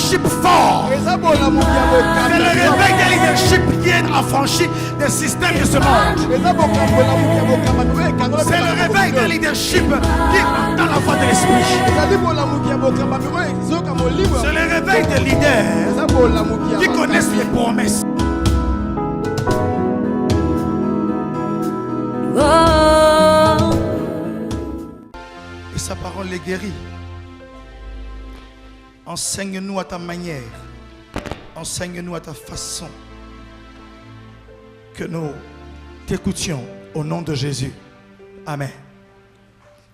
leadership fort. C'est le réveil des leadership qui est affranchi des systèmes de ce monde. C'est le réveil des leadership qui entend la voix de l'esprit. C'est le réveil des leaders qui connaissent les promesses. Et sa parole les guérit. Enseigne-nous à ta manière. Enseigne-nous à ta façon. Que nous t'écoutions au nom de Jésus. Amen.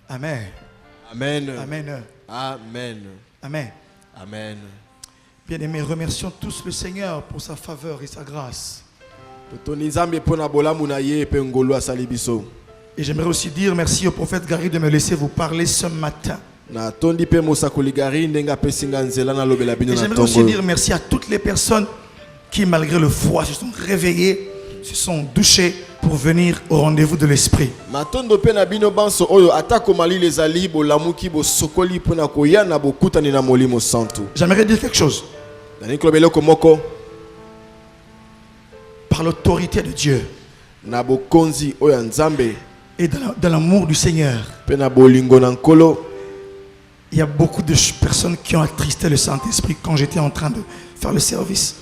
Amen. Amen. Amen. Amen. Amen. Amen. Bien-aimés, remercions tous le Seigneur pour sa faveur et sa grâce. Et j'aimerais aussi dire merci au prophète Gary de me laisser vous parler ce matin. Et j'aimerais aussi dire merci à toutes les personnes qui, malgré le froid, se sont réveillées, se sont douchées pour venir au rendez-vous de l'esprit. J'aimerais dire quelque chose. Par l'autorité de Dieu et dans l'amour du Seigneur, il y a beaucoup de personnes qui ont attristé le Saint-Esprit quand j'étais en train de faire le service.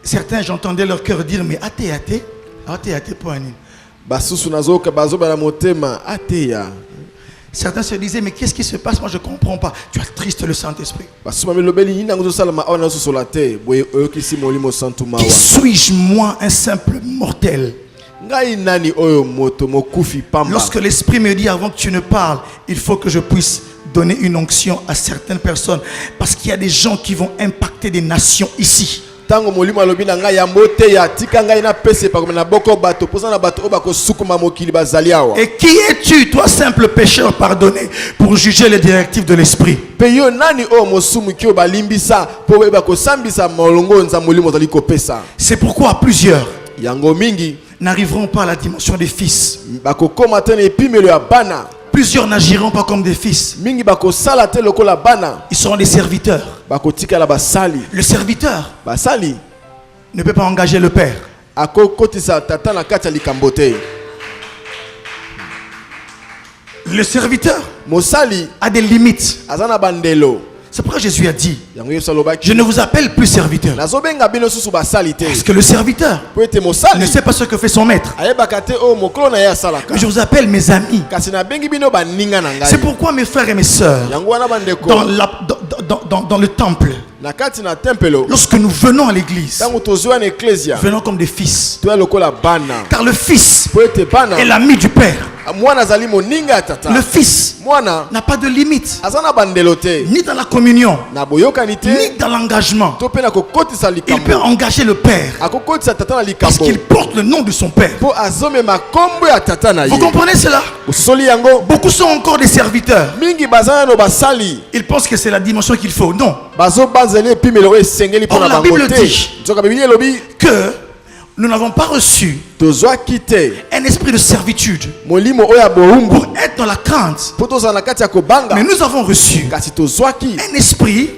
Certains, j'entendais leur cœur dire, mais athée, pour un. Certains se disaient, mais qu'est-ce qui se passe? Moi, je ne comprends pas. Tu attristes le Saint-Esprit. Qui suis-je, moi, un simple mortel? Lorsque l'Esprit me dit, avant que tu ne parles, il faut que je puisse donner une onction à certaines personnes. Parce qu'il y a des gens qui vont impacter des nations ici. Et qui es-tu, toi simple pécheur pardonné, pour juger les directives de l'esprit? C'est pourquoi plusieurs n'arriveront pas à la dimension des fils. Plusieurs n'agiront pas comme des fils. Ils seront des serviteurs. Le serviteur ne peut pas engager le père. Le serviteur a des limites. C'est pourquoi Jésus a dit, je ne vous appelle plus serviteur. Parce que le serviteur ne sait pas ce que fait son maître. Mais je vous appelle mes amis. C'est pourquoi mes frères et mes sœurs, dans le temple, lorsque nous venons à l'église, venons comme des fils. Car le fils est l'ami du père. Le fils n'a pas de limite, ni dans la communion, ni dans l'engagement. Il peut engager le père parce qu'il porte le nom de son père. Vous comprenez cela? Beaucoup sont encore des serviteurs. Ils pensent que c'est la dimension qu'il faut. Non. Or, la Bible dit que nous n'avons pas reçu un esprit de servitude pour être dans la crainte. Mais nous avons reçu un esprit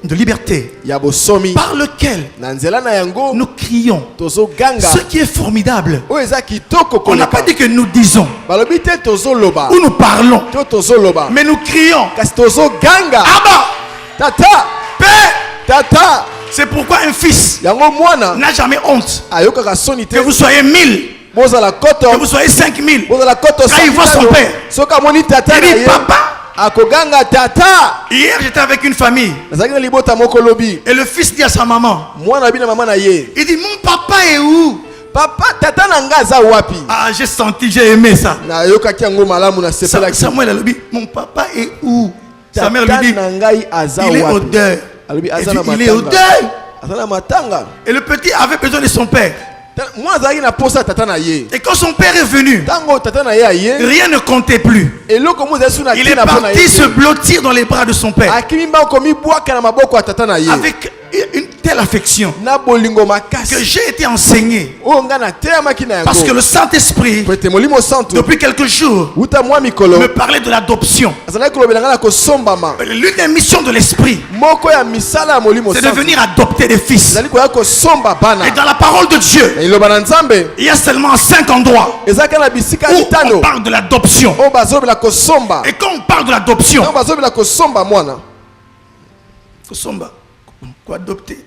de liberté par lequel nous crions ce qui est formidable. On n'a pas dit que nous disons ou nous parlons, mais nous crions Abba, Tata, Père. Tata. C'est pourquoi un fils n'a jamais honte. Que vous soyez 1000, que vous soyez 5000, quand il voit son père, il dit papa. Hier j'étais avec une famille et le fils dit à sa maman, il dit mon papa est où? Papa, tata nangaza wapi? Ah, j'ai senti, j'ai aimé ça. Samuel a dit, mon papa est où? Sa mère lui dit, il est au deuil. Il est au deuil. Et le petit avait besoin de son père. Et quand son père est venu, rien ne comptait plus. Il est parti se blottir dans les bras de son père avec telle affection que j'ai été enseigné. Parce que le Saint-Esprit, depuis quelques jours, me parlait de l'adoption. L'une des missions de l'Esprit, c'est de venir adopter des fils. Et dans la parole de Dieu, il y a seulement 5 endroits où on parle de l'adoption. Et quand on parle de l'adoption, quoi adopter?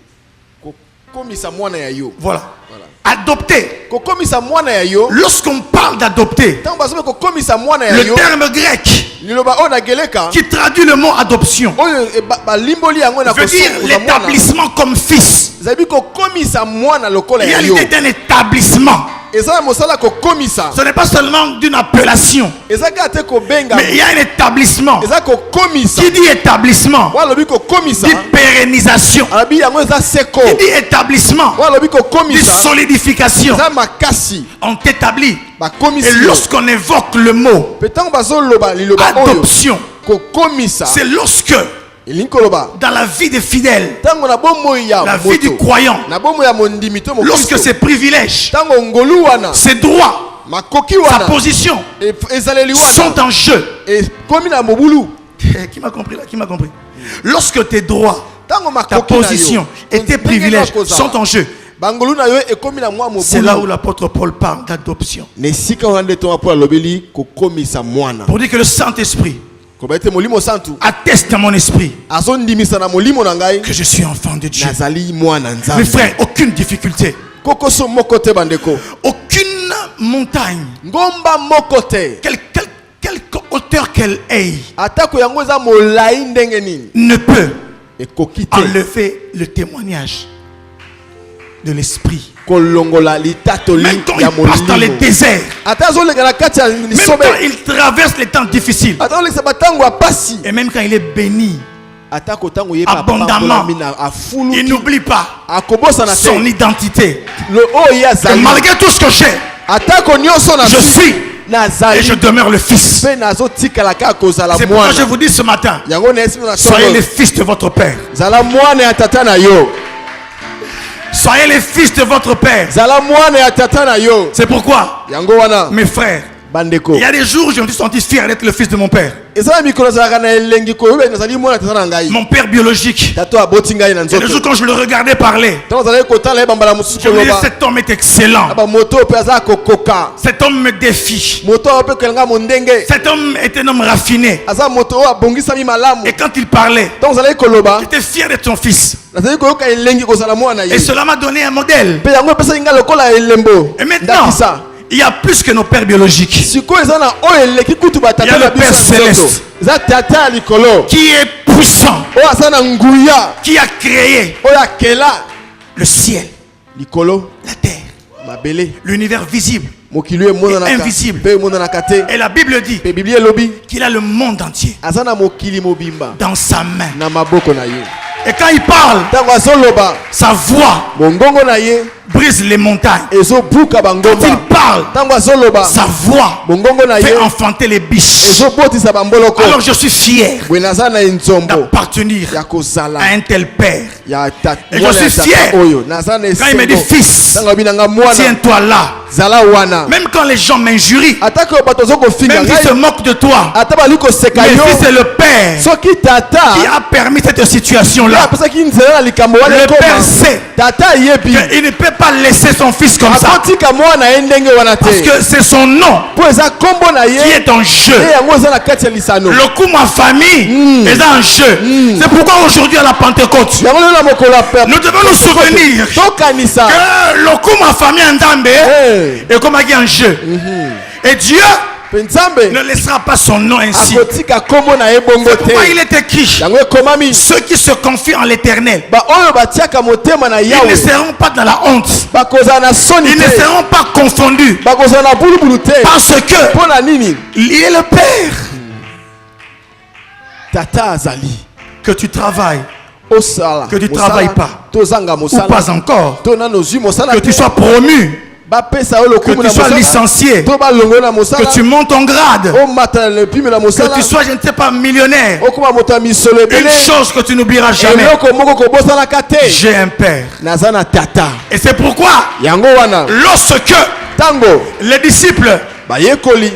Voilà. Adopter. Lorsqu'on parle d'adopter, le terme grec qui traduit le mot adoption veut dire l'établissement comme fils. Il y a l'idée d'un établissement. Ce n'est pas seulement d'une appellation, mais il y a un établissement. Qui dit établissement dit pérennisation. Qui dit établissement dit solidification. On t'établit. Et lorsqu'on évoque le mot adoption, c'est lorsque dans la vie des fidèles, la vie du croyant, lorsque ses privilèges, ses droits, sa position sont en jeu. Qui m'a compris là? Qui m'a compris? Lorsque tes droits, ta position et tes privilèges sont en jeu, c'est là où l'apôtre Paul parle d'adoption. Pour dire que le Saint-Esprit atteste à mon esprit que je suis enfant de Dieu. Mes frères, aucune difficulté, aucune montagne, quelque hauteur qu'elle ait, ne peut enlever le témoignage de l'esprit. Même quand il passe dans les déserts, même quand il traverse les temps difficiles, et même quand il est béni abondamment, il n'oublie pas son identité. Et malgré tout ce que j'ai, je suis et je demeure le fils. C'est pourquoi je vous dis ce matin, soyez les fils de votre Père. Soyez les fils de votre Père. C'est pourquoi, mes frères, il y a des jours où je me suis senti fier d'être le fils de mon père. Mon père biologique. Et le jour quand je le regardais parler, je me disais, cet homme est excellent. Cet homme me défie. Cet homme est un homme raffiné. Et quand il parlait, j'étais fier d'être son fils. Et cela m'a donné un modèle. Et maintenant, il y a plus que nos pères biologiques. Il y a le Père céleste qui est puissant, qui a créé le ciel, la terre, l'univers visible et invisible. Et la Bible dit qu'il a le monde entier dans sa main. Et quand il parle, sa voix brise les montagnes. Quand il parle, sa voix fait enfanter les biches. Alors je suis fier d'appartenir à un tel père. Et je suis fier quand il me dit, fils, tiens-toi là. Même quand les gens m'injurient, même s'ils se moquent de toi, mais fils, c'est le père qui a permis cette situation-là. Le père sait qu'il ne peut pas laisser son fils comme ça, parce que c'est son nom qui est en jeu. Le coup, ma famille est en jeu. C'est pourquoi aujourd'hui à la Pentecôte, nous devons nous souvenir que le coup, ma famille en Zambé est comme en jeu. Et Dieu ne laissera pas son nom ainsi. C'est pourquoi il est écrit, ceux qui se confient en l'Éternel, ils ne seront pas dans la honte, ils ne seront pas confondus, parce que il est le Père. Que tu travailles, que tu ne travailles pas, ou pas encore, que tu sois promu que tu sois licencié, que tu montes en grade, que tu sois, je ne sais pas, millionnaire. Une chose que tu n'oublieras jamais: j'ai un père. Et c'est pourquoi, lorsque les disciples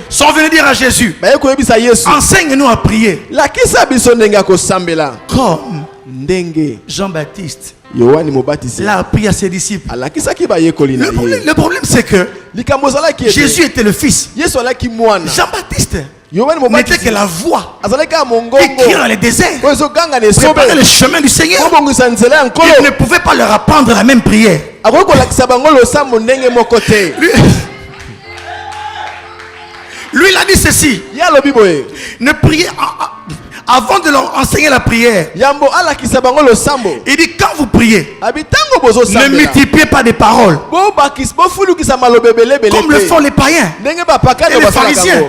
sont venus dire à Jésus, enseigne-nous à prier comme Jean-Baptiste l'a appris à ses disciples. Le problème c'est que Jésus était le fils. Jean-Baptiste n'était que la voix qui crie dans les déserts, préparer le chemin du Seigneur. Il ne pouvait pas leur apprendre la même prière. Lui, il a dit ceci: ne priez avant de leur enseigner la prière. Il dit, quand vous priez, ne multipliez pas des paroles comme le font les païens et les pharisiens.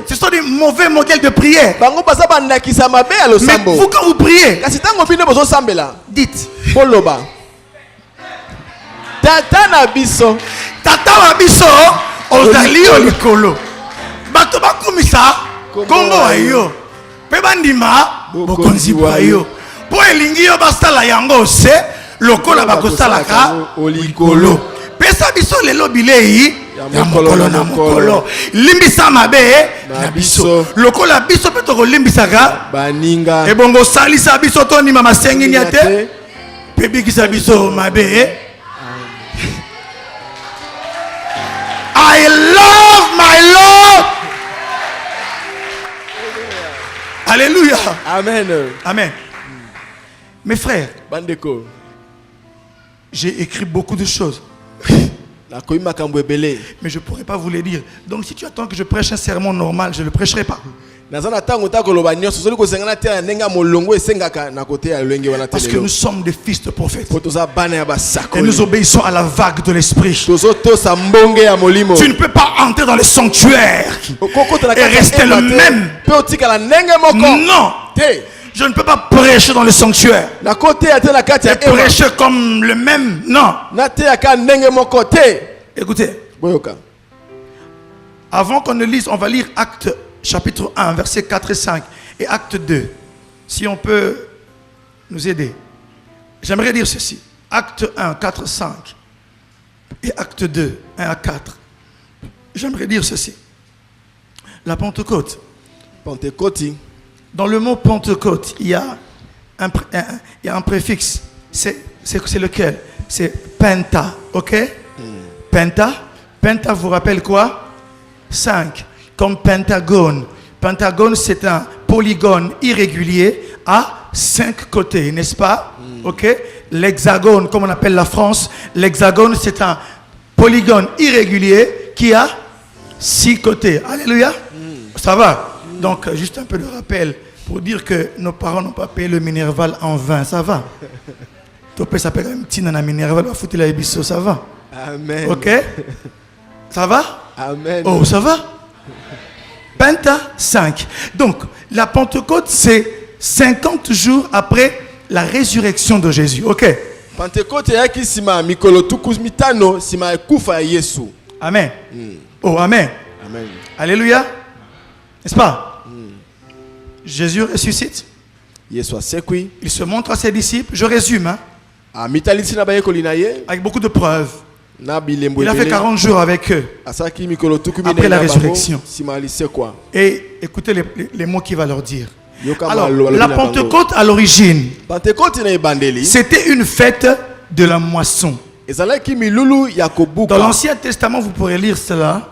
Ce sont des mauvais modèles de prière. Mais vous, quand vous priez, dites: Tata na biso ozali olikolo bato bakumisa kombo ayo pe bandima bokonzi bayo po elingi yo basala yango se lokola bakosalaka olikolo pesa biso lelo bilei ya mokolo na mokolo limbisa mabe na biso lokola biso pe to limbisaka baninga ebongo salisa biso to ndima masengi nyate pe bikisa biso mabe. I love my Lord. Alléluia. Amen. Amen. Mes frères, j'ai écrit beaucoup de choses, mais je ne pourrais pas vous les dire. Donc si tu attends que je prêche un sermon normal, je ne le prêcherai pas. Parce que nous sommes des fils de prophètes et nous obéissons à la vague de l'esprit. Tu ne peux pas entrer dans le sanctuaire et rester le même. Non, je ne peux pas prêcher dans le sanctuaire et prêcher comme le même. Non. Écoutez, avant qu'on ne lise, on va lire Acte chapitre 1, versets 4 et 5 et Acte 2. Si on peut nous aider. J'aimerais dire ceci. Acte 1, 4, 5 et Acte 2, 1 à 4. J'aimerais dire ceci. La Pentecôte. Dans le mot Pentecôte, il y a un préfixe. C'est lequel? C'est penta. Ok? Penta. Penta vous rappelle quoi? 5. Comme pentagone. Pentagone, c'est un polygone irrégulier à 5 côtés, n'est-ce pas? Ok. L'hexagone, comme on appelle la France, l'hexagone, c'est un polygone irrégulier qui a 6 côtés. Alléluia. Ça va? Donc, juste un peu de rappel pour dire que nos parents n'ont pas payé le Minerval en vain. Ça va? Tu peux s'appeler un petit nana Minerval, va foutre la ébisso, ça va? Amen. Ok? Ça va? Amen. Oh, ça va? Penta 5. Donc, la Pentecôte, c'est 50 jours après la résurrection de Jésus. Ok? Pentecôte yaki sima mikolo tukumitano sima kufa Yesu. Amen. Oh, amen. Amen. Alléluia. N'est-ce pas? Jésus ressuscite. Il se montre à ses disciples. Je résume. Hein? Avec beaucoup de preuves. Il a fait 40 jours avec eux après la résurrection. Et écoutez les mots qu'il va leur dire. Alors, la Pentecôte à l'origine, c'était une fête de la moisson. Dans l'Ancien Testament, vous pourrez lire cela.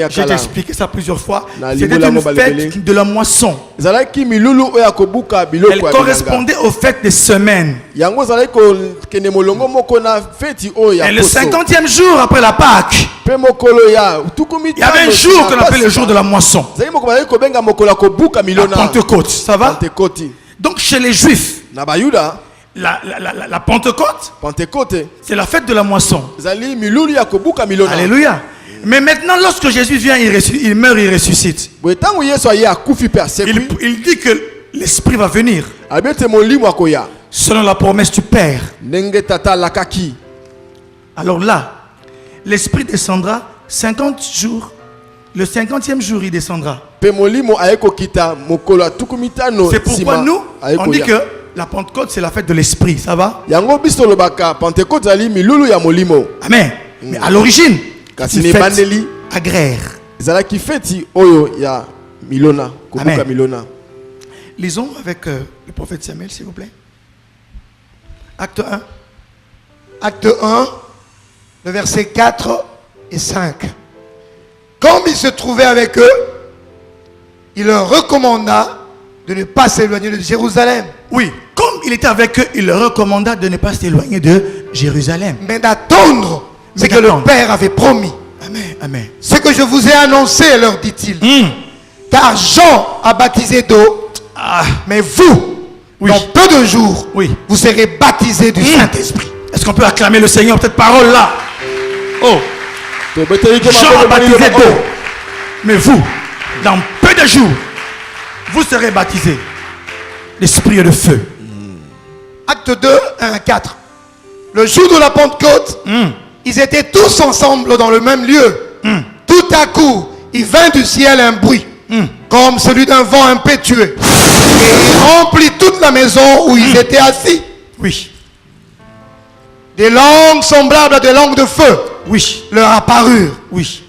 J'ai expliqué ça plusieurs fois. C'était une fête de la moisson. Elle correspondait aux fêtes des semaines. Et le 50e jour après la Pâque, il y avait un jour qu'on appelle le jour de la moisson. La Pentecôte, ça va? Donc chez les Juifs, la Pentecôte, c'est la fête de la moisson. Alléluia. Mais maintenant, lorsque Jésus vient, il meurt, il ressuscite. Il dit que l'Esprit va venir selon la promesse du Père. Alors là, l'esprit descendra 50 jours. Le 50e jour, il descendra. C'est pourquoi nous, on dit que la Pentecôte, c'est la fête de l'esprit. Ça va? Amen. Mais à l'origine, c'est une fête agraire. Amen. Lisons avec le prophète Samuel, s'il vous plaît. Acte 1. Acte 1, le verset 4 et 5. Comme il se trouvait avec eux, il leur recommanda de ne pas s'éloigner de Jérusalem. Oui, comme il était avec eux, il leur recommanda de ne pas s'éloigner de Jérusalem. Mais d'attendre ce que le Père avait promis. Amen, amen. Ce que je vous ai annoncé, leur dit-il. Car Jean a baptisé d'eau, mais vous, dans peu de jours, vous serez baptisés du Saint-Esprit. Est-ce qu'on peut acclamer le Seigneur, cette parole là? Oh, Jean a baptisé d'eau, mais vous, dans peu de jours, vous serez baptisés d'esprit et de feu. Acte 2, 1 à 4. Le jour de la Pentecôte, ils étaient tous ensemble dans le même lieu. Tout à coup, il vint du ciel un bruit, comme celui d'un vent impétueux. Et il remplit toute la maison où ils étaient assis. Oui. Des langues semblables à des langues de feu leur apparurent,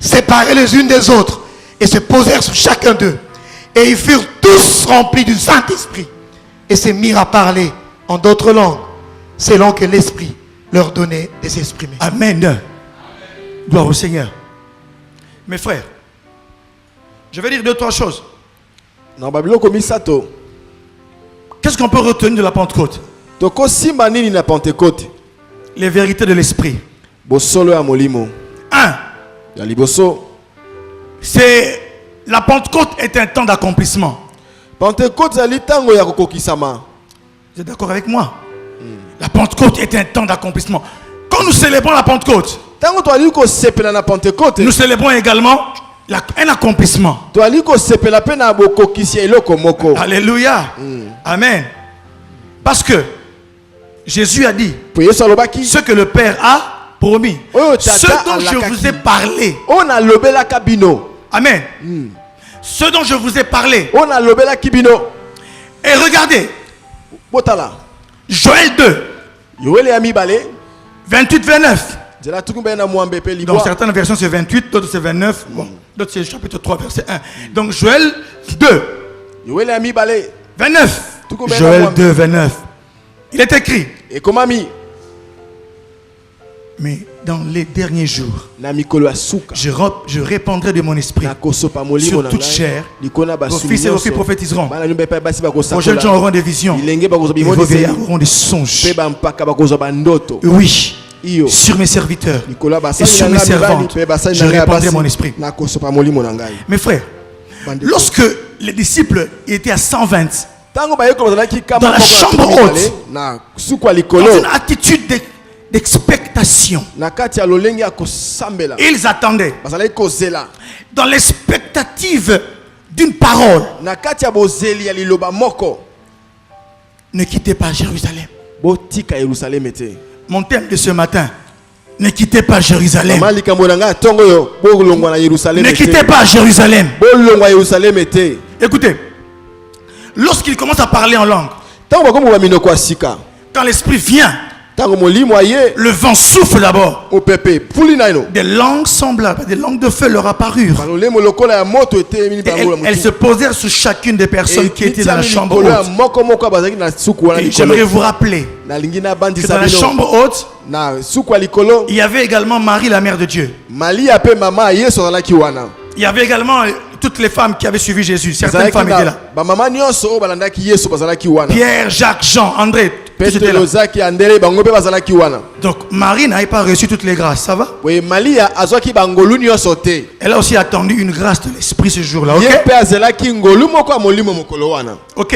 séparées les unes des autres, et se posèrent sur chacun d'eux. Et ils furent tous remplis du Saint-Esprit, et se mirent à parler en d'autres langues, selon que l'Esprit leur donnait de s'exprimer. Amen. Gloire au Seigneur. Mes frères, je vais dire 2-3 choses. Qu'est-ce qu'on peut retenir de la Pentecôte? Les vérités de l'Esprit. 1. C'est la Pentecôte est un temps d'accomplissement. Vous êtes d'accord avec moi? La Pentecôte est un temps d'accomplissement. Quand nous célébrons la Pentecôte, nous célébrons également un accomplissement. Alléluia. Amen. Parce que Jésus a dit ce que le Père a promis, ce dont je vous ai parlé. Amen. Ce dont je vous ai parlé. Et regardez, Joël 2, 28-29. Dans certaines versions c'est 28, d'autres c'est 29, d'autres c'est chapitre 3, verset 1. Donc Joël 2, 29. Joël 2, 29. Il est écrit. Mais dans les derniers jours, je répandrai de mon esprit sur toute chair. Vos fils et vos filles prophétiseront. Vos jeunes gens auront des visions. Et vos vieillards auront des songes. Oui. Sur mes serviteurs et sur mes servantes, je répandrai mon esprit. Mes frères, lorsque les disciples étaient à 120, dans la chambre haute, dans une attitude d'expectation, ils attendaient dans l'expectative d'une parole. Ne quittez pas Jérusalem. Mon thème de ce matin, ne quittez pas Jérusalem. Ne quittez pas Jérusalem. Écoutez, lorsqu'il commence à parler en langue, quand l'esprit vient, le vent souffle d'abord. Des langues semblables, des langues de feu leur apparurent. Elles se posèrent sur chacune des personnes qui étaient dans la chambre haute. Et j'aimerais vous rappeler que dans la chambre haute, il y avait également Marie, la mère de Dieu. Il y avait également toutes les femmes qui avaient suivi Jésus. Certaines femmes étaient là. Pierre, Jacques, Jean, André. Donc Marie n'avait pas reçu toutes les grâces, ça va? Elle a aussi attendu une grâce de l'esprit ce jour-là. Ok.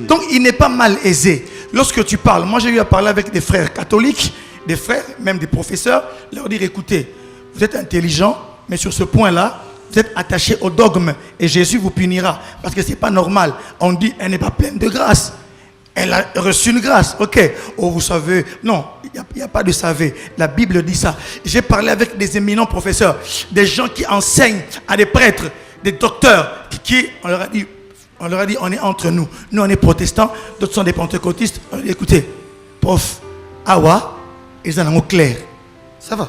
Donc il n'est pas mal aisé. Lorsque tu parles, moi j'ai eu à parler avec des frères catholiques, des frères, même des professeurs, leur dire écoutez, vous êtes intelligents, mais sur ce point-là, vous êtes attachés au dogme et Jésus vous punira. Parce que ce n'est pas normal. On dit elle n'est pas pleine de grâce. Elle a reçu une grâce. Ok. Oh, vous savez. Non. Il n'y a pas de savé. La Bible dit ça. J'ai parlé avec des éminents professeurs, des gens qui enseignent à des prêtres, des docteurs, qui on leur a dit, on est entre nous. Nous, on est protestants, d'autres sont des pentecôtistes. On dit, écoutez, prof, awa, ils en ont clair. Ça va.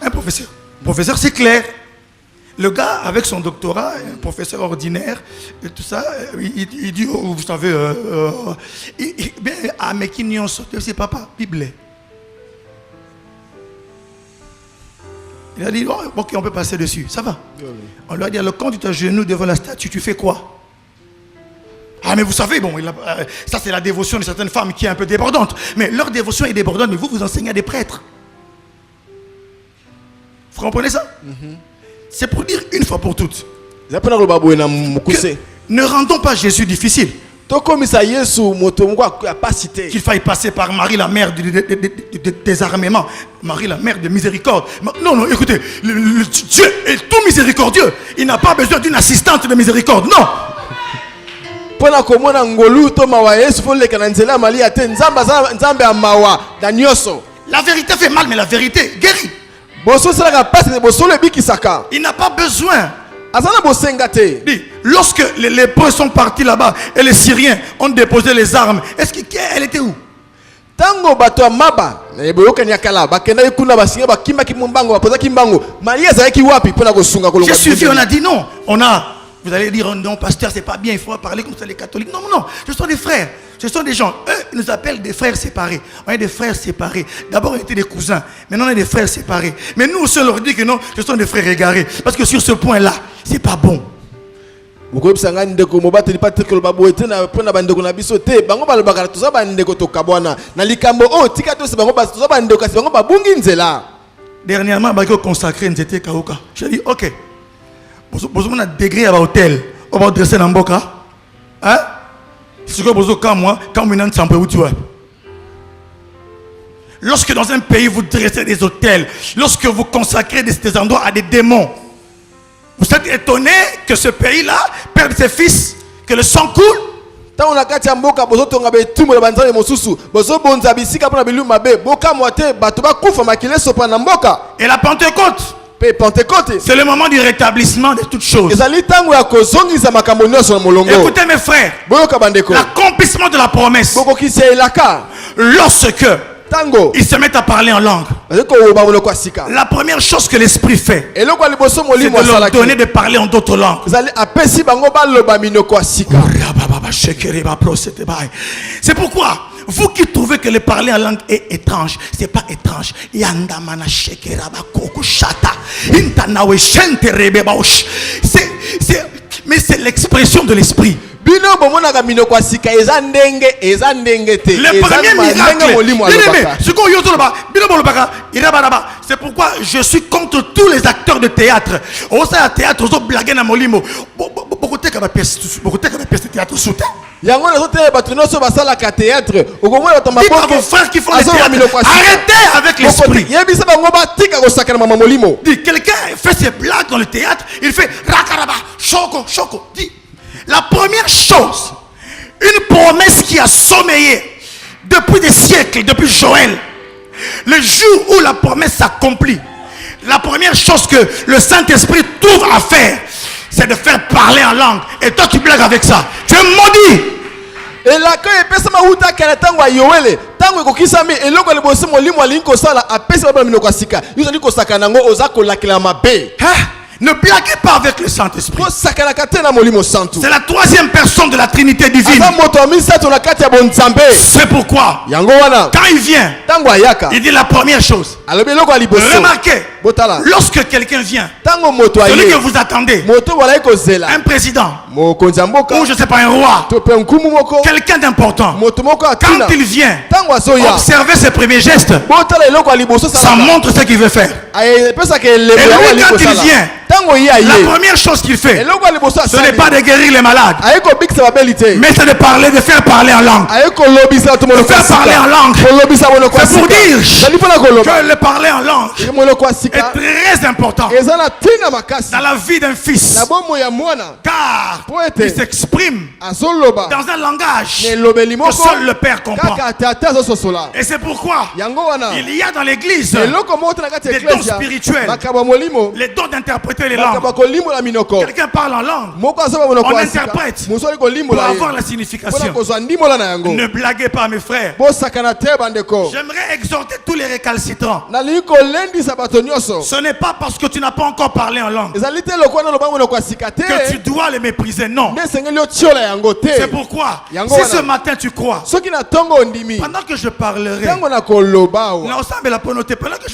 Un professeur. Professeur, c'est clair. Le gars, avec son doctorat, un professeur ordinaire, et tout ça, il dit, oh, vous savez, mais qui n'y ont sauté, c'est papa, Bible. Il a dit, oh, ok, on peut passer dessus, ça va. On lui a dit, alors quand tu t'agenouilles devant la statue, tu fais quoi? Ah, mais vous savez, bon, ça c'est la dévotion de certaines femmes qui est un peu débordante. Mais leur dévotion est débordante, mais vous enseignez à des prêtres. Vous comprenez ça? C'est pour dire une fois pour toutes que ne rendons pas Jésus difficile. Qu'il faille passer par Marie, la mère du désarmement, Marie, la mère de miséricorde. Non, écoutez, Dieu est tout miséricordieux. Il n'a pas besoin d'une assistante de miséricorde, non. La vérité fait mal, mais la vérité guérit. Il n'a pas besoin. Lorsque les lépreux sont partis là-bas et les Syriens ont déposé les armes, est-ce qu'elle était où? J'ai suivi, on a dit non. Vous allez dire non, pasteur, c'est pas bien, il faut parler comme ça les catholiques. Non, ce sont des frères. Ce sont des gens, eux, ils nous appellent des frères séparés. On est des frères séparés. D'abord, on était des cousins. Maintenant, on est des frères séparés. Mais nous aussi, on leur dit que non, ce sont des frères égarés. Parce que sur ce point-là, c'est pas bon. Dernièrement, je vais consacrer Nzete Kauka. J'ai dit, ok, vous avez un degré à l'hôtel. On va dresser dans Mboka. Hein? C'est que vous avez moi, quand vous n'êtes pas où tu es. Lorsque dans un pays vous dressez des hôtels, lorsque vous consacrez des endroits à des démons, vous êtes étonné que ce pays-là perde ses fils, que le sang coule. Et la Pentecôte, c'est le moment du rétablissement de toutes choses. Écoutez mes frères, l'accomplissement de la promesse, lorsque ils se mettent à parler en langue, la première chose que l'esprit fait, c'est de leur donner de parler en d'autres langues. C'est pourquoi vous qui trouvez que le parler en langue est étrange, c'est pas étrange. Mais c'est l'expression de l'esprit. Le premier miracle, c'est pourquoi je suis contre tous les acteurs de théâtre. Au sein du théâtre, ils ont blagué dans Molimo. Beaucoup de pièces de théâtre sous terre. Dites à vos frères qui font le théâtre, arrêtez avec l'esprit. Dis, quelqu'un fait ses blagues dans le théâtre, il fait rakaraba, choko, choko. Dis, la première chose, une promesse qui a sommeillé depuis des siècles, depuis Joël, le jour où la promesse s'accomplit, la première chose que le Saint-Esprit trouve à faire, c'est de faire parler en langue. Et toi qui blagues avec ça, tu es maudit. Et là, quand il pèse ma outa tango a Yoele, tango kokisami et loko le bosse molimo alinko sala a pèse ma bamino kwasika. Nous dit ko sakanango ozako la klama be. Ne blaguez pas avec le Saint-Esprit. C'est la troisième personne de la Trinité divine. C'est pourquoi, quand il vient, il dit la première chose. Remarquez, lorsque quelqu'un vient, celui que vous attendez, un président, ou je ne sais pas, un roi, quelqu'un d'important, quand il vient, observez ses premiers gestes, ça montre ce qu'il veut faire. Et lui, quand il vient, la première chose qu'il fait, ce n'est pas de guérir les malades, mais c'est de parler, de faire parler en langue. De faire parler en langue. C'est pour dire que le parler en langue est très important dans la vie d'un fils. Car il s'exprime dans un langage que seul le Père comprend. Et c'est pourquoi il y a dans l'église des dons spirituels, les dons d'interpréter les langues. Quelqu'un parle en langue, on interprète pour avoir la signification. Ne blaguez pas, mes frères. J'aimerais exhorter tous les récalcitrants. Ce n'est pas parce que tu n'as pas encore parlé en langue que tu dois les mépriser. Non. C'est pourquoi, si ce matin tu crois, pendant que je parlerai, pendant que je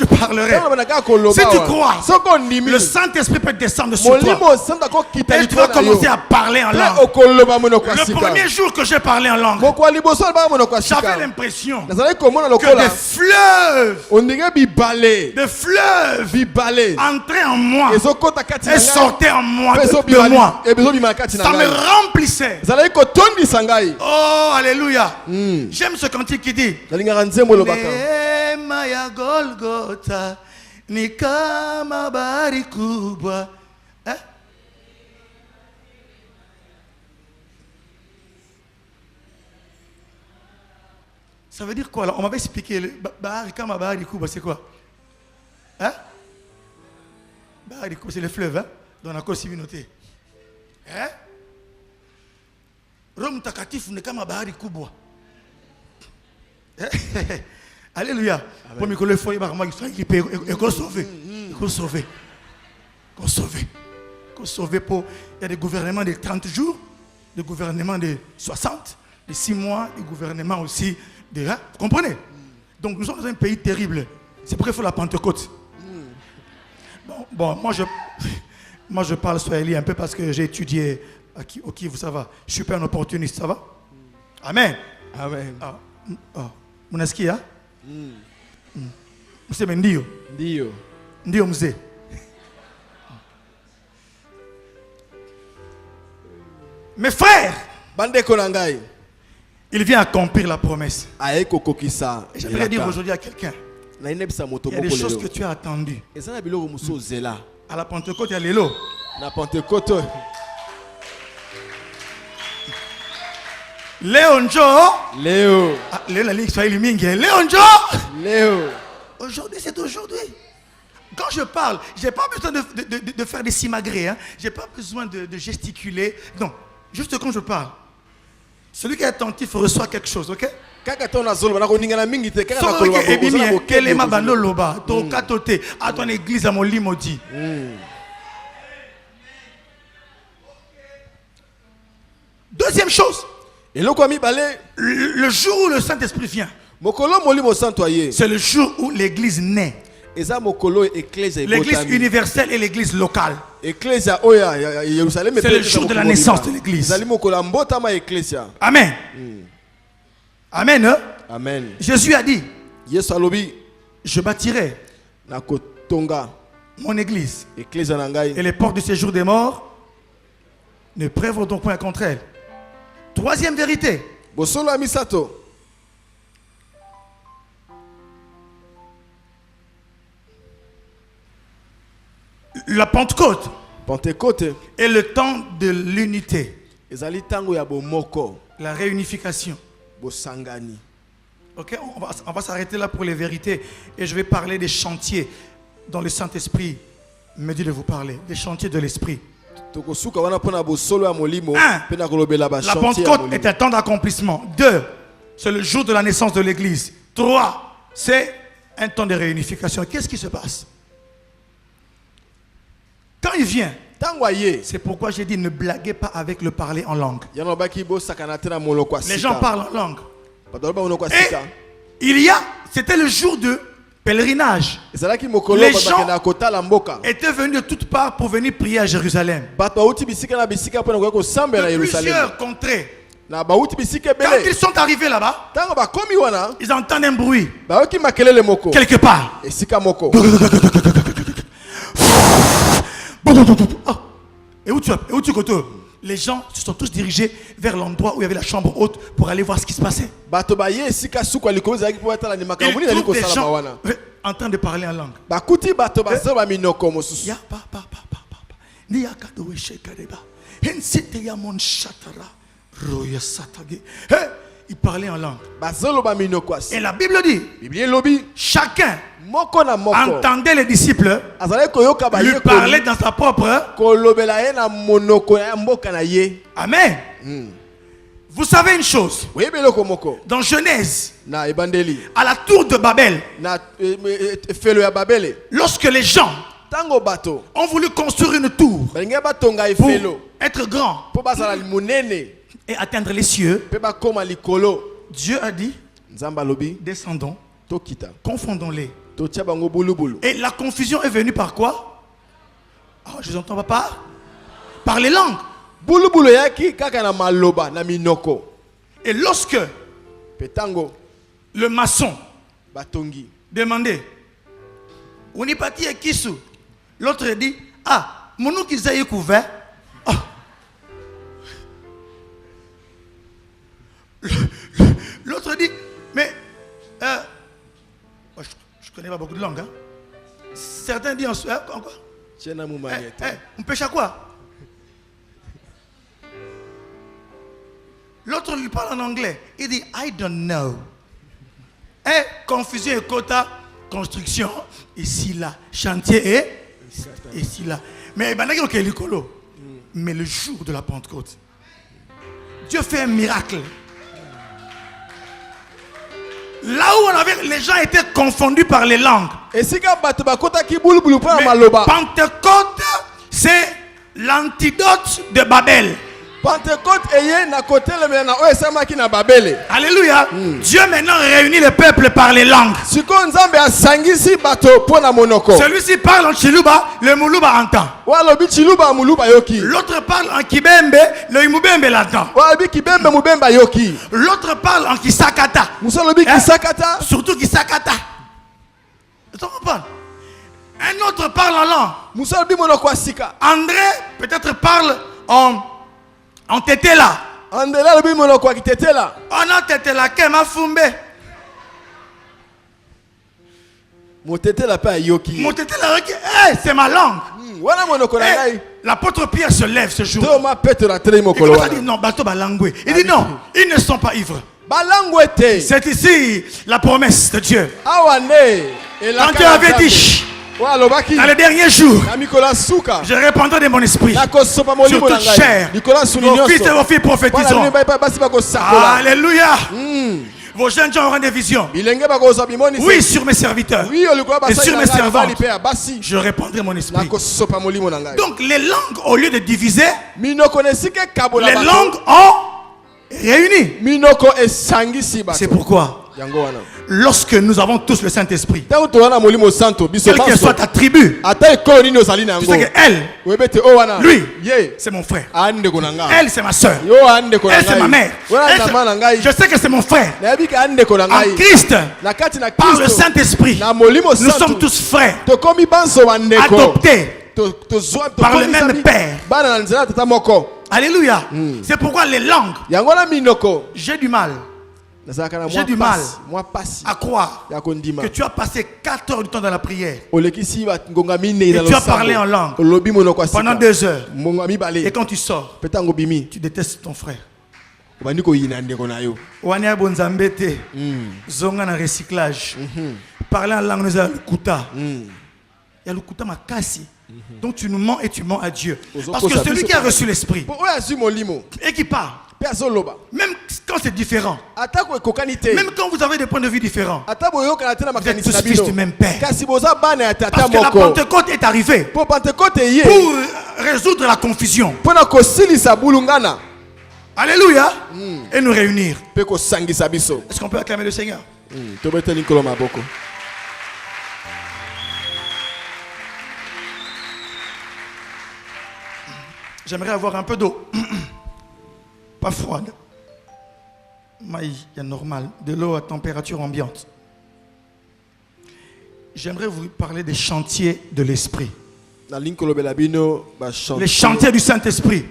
parlerai, si tu crois, le Saint-Esprit peut descendre sur toi et tu vas commencer à parler en langue. Le premier jour que j'ai parlé en langue, j'avais l'impression que des fleuves entraient en moi et sortaient en moi, de moi. Ça me remplissait. Oh, alléluia. J'aime ce cantique qui dit Neema ya Golgotha ni kama bahari kubwa. Ça veut dire quoi là? On m'avait expliqué le bahari kama bahari kubwa, c'est quoi? Hein? Bahari kubwa, c'est le fleuve, hein? Dans la communauté. Hein? Rome takatifu ni kama bahari kubwa. Alléluia. Pour me coller foyer par moi il peut sauver. Sauver pour il y a des gouvernements de 30 jours, des gouvernements de 60, de 6 mois, des gouvernements aussi de vous comprenez? Donc nous sommes dans un pays terrible. C'est pourquoi il faut la Pentecôte. Bon, moi je parle swahili un peu parce que j'ai étudié au Kivu, ça va. Je suis pas un opportuniste, ça va? Amen. Amen. Unasikia? Mseme ndio. Ndio mzee. Mes frères, il vient accomplir la promesse. Et j'aimerais dire aujourd'hui à quelqu'un, il y a des choses que tu as attendues. À la Pentecôte, il y a l'élo. La Pentecôte. Léonjo. Léo. Léo, la ligne Swahili mingi. Léonjo. Léo. Aujourd'hui, c'est aujourd'hui. Quand je parle, je n'ai pas besoin de faire des simagrées. Hein. Je n'ai pas besoin de gesticuler. Non, juste quand je parle. Celui qui est attentif reçoit quelque chose, ok? Deuxième chose, le jour où le Saint-Esprit vient, c'est le jour où l'église naît. L'église universelle et l'église locale. C'est le jour de la naissance de l'église. Amen. Amen. Hein? Amen. Jésus a dit, je bâtirai mon église et les portes du séjour des morts ne prévaudront point contre elle. Troisième vérité. La Pentecôte est le temps de l'unité. La réunification. Ok, on va s'arrêter là pour les vérités. Et je vais parler des chantiers dont le Saint-Esprit me dit de vous parler. Des chantiers de l'Esprit. 1. La Pentecôte est un temps d'accomplissement. 2. C'est le jour de la naissance de l'Église. 3. C'est un temps de réunification. Qu'est-ce qui se passe? Quand il vient, c'est pourquoi j'ai dit ne blaguez pas avec le parler en langue. Les gens parlent en langue. Et c'était le jour de pèlerinage. Les gens étaient venus de toutes parts pour venir prier à Jérusalem. De plusieurs contrées. Quand ils sont arrivés là-bas, ils entendent un bruit quelque part. Et où tu les gens se sont tous dirigés vers l'endroit où il y avait la chambre haute pour aller voir ce qui se passait. Ils trouvent des gens en train de parler en langue. Il parlait en langue. Et la Bible dit, chacun entendait les disciples lui parler dans sa propre. Amen. Vous savez une chose, dans Genèse, à la tour de Babel, lorsque les gens ont voulu construire une tour pour être grand et atteindre les cieux, Dieu a dit, descendons, confondons-les. Et la confusion est venue par quoi? Oh, je n'entends pas par les langues. Et lorsque le maçon demandait, Unipati et Kisu, l'autre dit, ah, mon qui s'est couvert. L'autre dit, mais je connais pas beaucoup de langues. Hein? Certains disent encore. On pêche à quoi? L'autre lui parle en anglais. Il dit, I don't know. Confusion et quota, construction, ici là. Chantier et ici là. Mais mais le jour de la Pentecôte, Dieu fait un miracle. Là où les gens étaient confondus par les langues. Mais Pentecôte, c'est l'antidote de Babel. Alléluia. Dieu maintenant réunit le peuple par les langues. Celui-ci parle en Chiluba, le Muluba entend. L'autre parle en Kibembe, le Imubembe l'entend. L'autre parle en Kisakata. Surtout Kisakata. Tu comprends? Un autre parle en langue. André peut-être parle en Tétéla. Oh non, Tétéla, Kema Fumbe. C'est ma langue. L'apôtre Pierre se lève ce jour. Il dit non, il dit non, ils ne sont pas ivres. C'est ici la promesse de Dieu. Quand Dieu avait dit, dans les derniers jours, je répandrai de mon esprit sur toute chair. Vos fils et vos filles prophétiseront. Alléluia. Vos jeunes gens auront des visions. Oui, sur mes serviteurs et sur mes servantes, je répandrai mon esprit. Donc les langues, au lieu de diviser, les langues ont réuni. C'est pourquoi lorsque nous avons tous le Saint-Esprit, quelle que soit ta tribu, tu sais que elle, lui, c'est mon frère. Elle, c'est ma soeur. Elle, c'est ma mère. Je sais que c'est mon frère. En Christ, par le Saint-Esprit, nous sommes tous frères, adoptés par le même Père. Alléluia. C'est pourquoi les langues, j'ai du mal à croire que tu as passé 4 heures du temps dans la prière et tu as parlé en langue pendant 2 heures, et quand tu sors, tu détestes ton frère. Wania bonzambete zonga na recyclage. Parler en langue nous a lukuta. Il y a lukuta makasi. Donc tu nous mens et tu mens à Dieu. Parce que celui qui a reçu l'esprit et qui parle, même quand c'est différent, même quand vous avez des points de vue différents, vous êtes tous fils du même Père. Parce que la Pentecôte est arrivée pour résoudre la confusion. Alléluia. Et nous réunir. Est-ce qu'on peut acclamer le Seigneur? J'aimerais avoir un peu d'eau. Pas froide. Mais il y a normal. De l'eau à température ambiante. J'aimerais vous parler des chantiers de l'esprit. Les chantiers du Saint-Esprit.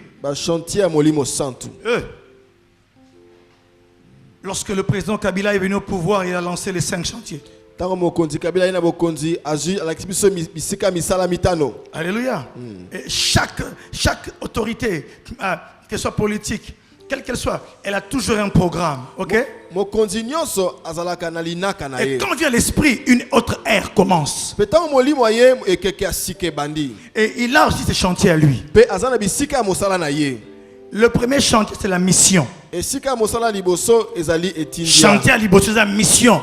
Lorsque le président Kabila est venu au pouvoir, il a lancé les 5 chantiers. Alléluia. Et chaque autorité, qu'elle soit politique, quelle qu'elle soit, elle a toujours un programme. Ok? Et quand vient l'esprit, une autre ère commence. Et il a aussi ses chantiers à lui. Le premier chantier, c'est la mission. Chantier à Liboso, c'est la mission.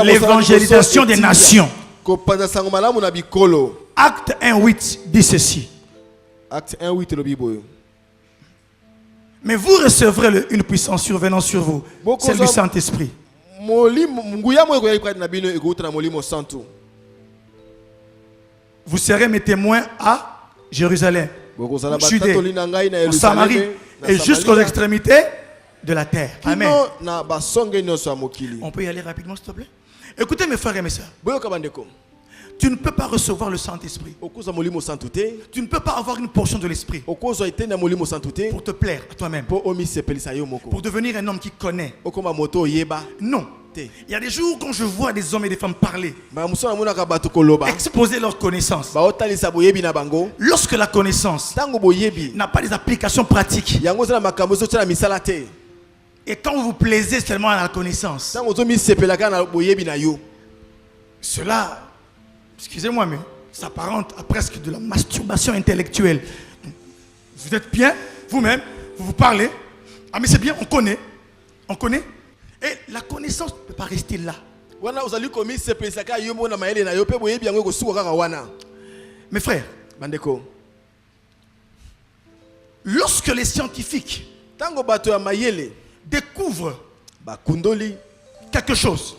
L'évangélisation des nations. Acte 1:8 dit ceci. Acte 1:8. Mais vous recevrez une puissance survenant sur vous. C'est le Saint-Esprit. Vous serez mes témoins à Jérusalem, en Judée, en Samarie et jusqu'aux extrémités de la terre. Amen. On peut y aller rapidement, s'il te plaît? Écoutez mes frères et mes sœurs. Tu ne peux pas recevoir le Saint-Esprit. Tu ne peux pas avoir une portion de l'Esprit pour te plaire à toi-même, pour devenir un homme qui connaît. Non. Il y a des jours quand je vois des hommes et des femmes parler, exposer leur connaissance. Lorsque la connaissance n'a pas des applications pratiques, et quand vous vous plaisez seulement à la connaissance, cela, excusez-moi, mais s'apparente à presque de la masturbation intellectuelle. Vous êtes bien, vous-même, vous parlez. Ah mais c'est bien, on connaît. Et la connaissance ne peut pas rester là. Mes frères, lorsque les scientifiques découvrent quelque chose,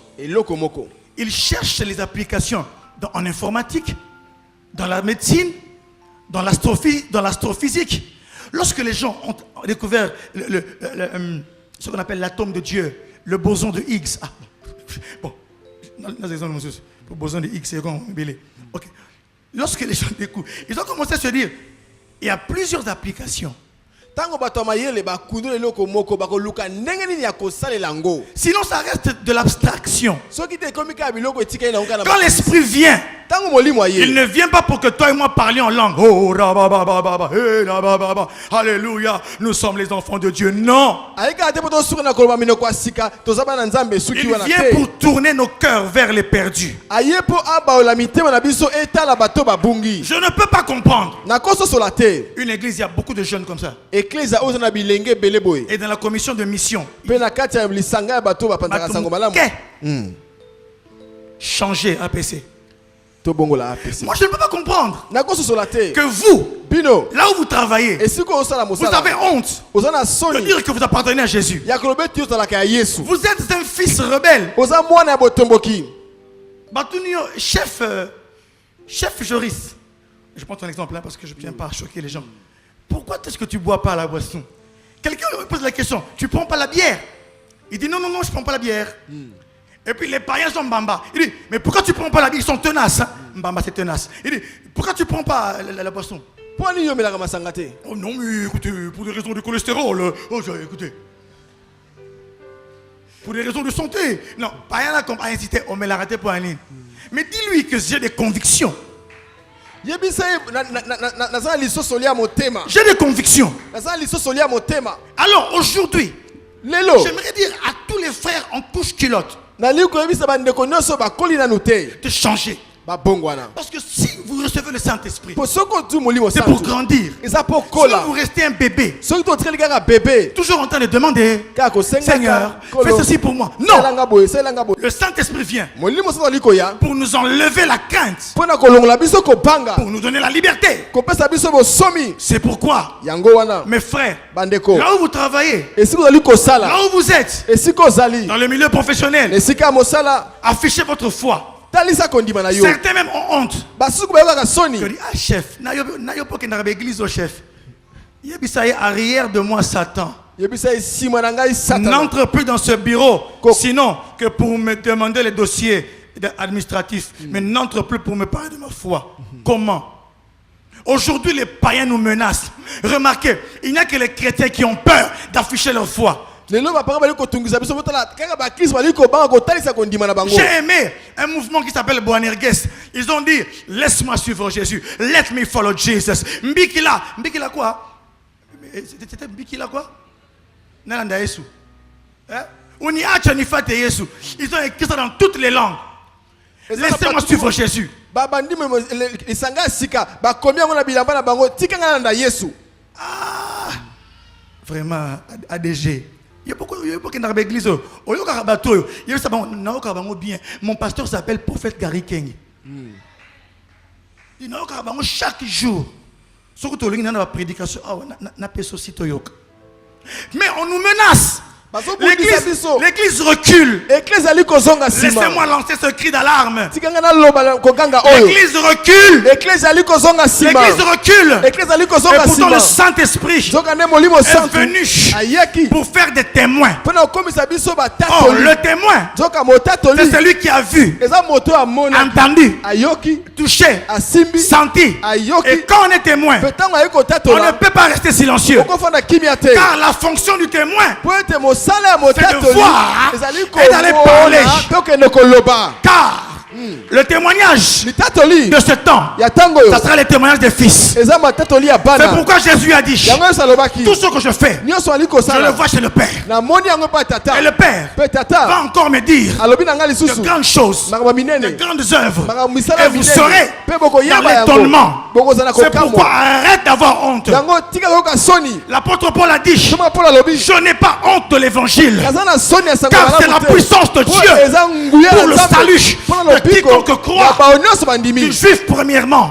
ils cherchent les applications en informatique, dans la médecine, dans l'astrophysique. Lorsque les gens ont découvert ce qu'on appelle l'atome de Dieu, le boson de Higgs. Ah, bon, le boson de Higgs, c'est comme ok. Lorsque les gens découvrent, ils ont commencé à se dire, il y a plusieurs applications. Sinon, ça reste de l'abstraction. Quand l'esprit vient, il ne vient pas pour que toi et moi parlions en langue. Oh, alléluia, nous sommes les enfants de Dieu. Non. Il vient pour tourner nos cœurs vers les perdus. Je ne peux pas comprendre. Une église, il y a beaucoup de jeunes comme ça. Et dans la commission de mission, changer APC. Moi, je ne peux pas comprendre que vous, là où vous travaillez, vous avez honte de dire que vous appartenez à Jésus. Vous êtes un fils rebelle. Chef Joris, je prends ton exemple parce que je ne viens pas choquer les gens. Pourquoi est-ce que tu ne bois pas la boisson? Quelqu'un me pose la question, tu ne prends pas la bière? Il dit non, je ne prends pas la bière. Et puis les païens sont Mbamba. Il dit, mais pourquoi tu ne prends pas la bière? Ils sont tenaces. Hein? Mbamba c'est tenace. Il dit, pourquoi tu ne prends pas la boisson? Oh non, mais écoutez, pour des raisons de cholestérol. Écoutez. Pour des raisons de santé. Non, païen là comme a incité, on me l'a raté pour un ligne. Mais dis-lui que j'ai des convictions. J'ai des convictions. Alors aujourd'hui, j'aimerais dire à tous les frères en couche-culotte de changer. Parce que si vous recevez le Saint-Esprit, c'est pour grandir. Si vous restez un bébé, toujours en train de demander, Seigneur, fais ceci pour moi. Non, le Saint-Esprit vient pour nous enlever la crainte, pour nous donner la liberté. C'est pourquoi, mes frères, là où vous travaillez, là où vous êtes, dans le milieu professionnel, affichez votre foi. Certains même ont honte. Chef, chef. Arrière de moi Satan. N'entre plus dans ce bureau, sinon que pour me demander les dossiers administratifs, mais n'entre plus pour me parler de ma foi. Comment? Aujourd'hui, les païens nous menacent. Remarquez, il n'y a que les chrétiens qui ont peur d'afficher leur foi. J'ai aimé un mouvement qui s'appelle Boanerges. Ils ont dit, laisse-moi suivre Jésus. Let me follow Jesus. Mbikila quoi? C'était Mbikila quoi? Nalanda Yesu. Ils ont écrit ça dans toutes les langues. Laissez-moi suivre Jésus. Vraiment, ADG. Il y a beaucoup dans l'église. Mon pasteur s'appelle Prophète Gary King. Il n'a chaque jour. Surtout, il y a une prédication. Mais on nous menace. L'église recule. Laissez-moi lancer ce cri d'alarme. L'église recule. L'église recule. Et pourtant le Saint-Esprit est venu pour faire des témoins. Oh, le témoin, c'est celui qui a vu, entendu, touché, senti. Et quand on est témoin, on ne peut pas rester silencieux. Car la fonction du témoin, c'est de voir et d'aller parler. Car le témoignage de ce temps, ça sera le témoignage des fils. C'est pourquoi Jésus a dit, tout ce que je fais, je le vois chez le Père. Et le Père va encore me dire de grandes choses, de grandes œuvres. Et vous serez dans l'étonnement. C'est pourquoi arrête d'avoir honte. L'apôtre Paul a dit, je n'ai pas honte de l'évangile, car c'est la puissance de Dieu pour le salut de quiconque croit, du juif premièrement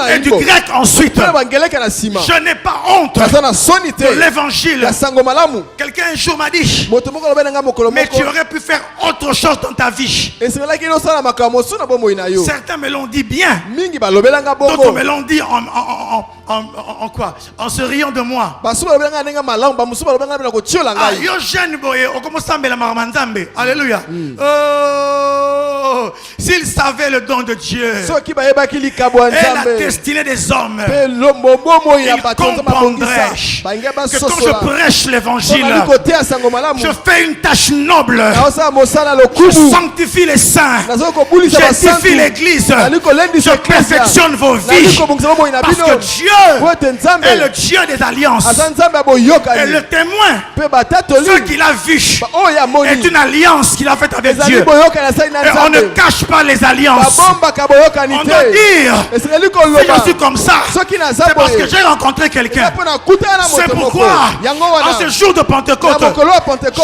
et du grec ensuite. Je n'ai pas honte de l'évangile. Quelqu'un un jour m'a dit, mais tu aurais pu faire autre chose dans ta vie. Certains me l'ont dit bien, d'autres me l'ont dit en quoi? En se riant de moi. Alléluia. S'ils savaient le don de Dieu et la destinée des hommes, ils comprendraient que quand je prêche l'évangile, je fais une tâche noble. Je sanctifie les saints, j'édifie l'église, je perfectionne vos vies, parce que Dieu est le Dieu des alliances. Et le témoin, ce qu'il a vu est une alliance qu'il a faite avec Dieu. Et on ne cache pas les alliances. On doit dire, si je suis comme ça, c'est parce que j'ai rencontré quelqu'un. C'est pourquoi, en ce jour de Pentecôte,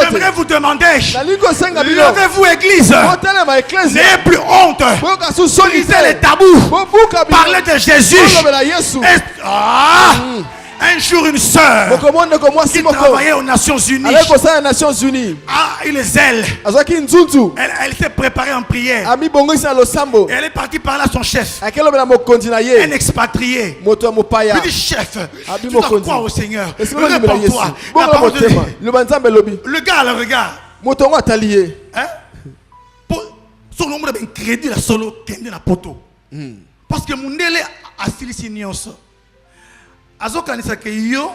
j'aimerais vous demander, levez-vous église, n'ayez plus honte, brisez les tabous, parlez de Jésus. Un jour, une sœur qui travaillait aux Nations Unies, il est zèle. Elle s'est préparée en prière. Et elle est partie parler à son chef, un expatrié. Il dit, chef, tu dois croire au Seigneur. Réponds-toi. Le gars le regarde. Son nombre de crédit, la solo, la poto. Parce que mon délai a silisi nyonso. Azokanisa ke yo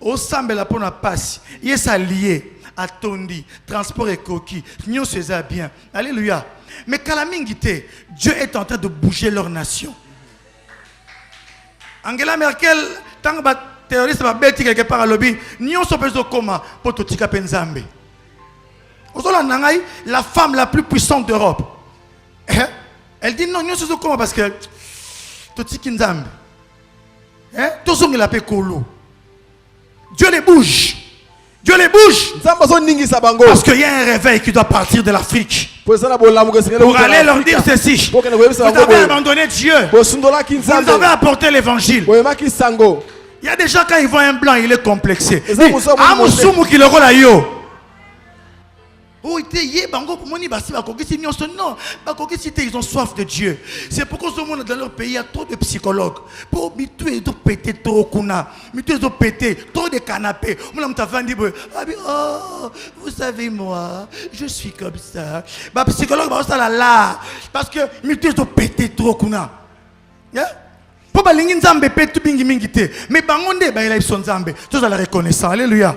osambela pona passe yes allié atondi transport et coquille nyonso eza bien. Alléluia. Mais kalamingite, Dieu est en train de bouger leur nation. Angela Merkel tant ba terroriste ba beti quelque part à lobby nyonso pezo koma pototika penzambe. Ozola nangai la femme la plus puissante d'Europe. Elle dit non nyonso koma parce que totiki nzambe. Dieu les bouge. Dieu les bouge. Parce qu'il y a un réveil qui doit partir de l'Afrique. Pour aller leur dire ceci. Vous avez abandonné Dieu. Vous avez apporté l'évangile. Il y a des gens quand ils voient un blanc, il est complexé. Oh, ils ont soif de Dieu. C'est pourquoi dans leur pays, il y a trop de psychologues. Pour péter trop de canapés. Oh, vous savez, moi, je suis comme ça. Psychologue, parce que ils ont pété trop. Pour balingi nzambe petu bingi mingite. Mais bangonde ba ila son nzambe. Tous à la reconnaissance. Alléluia.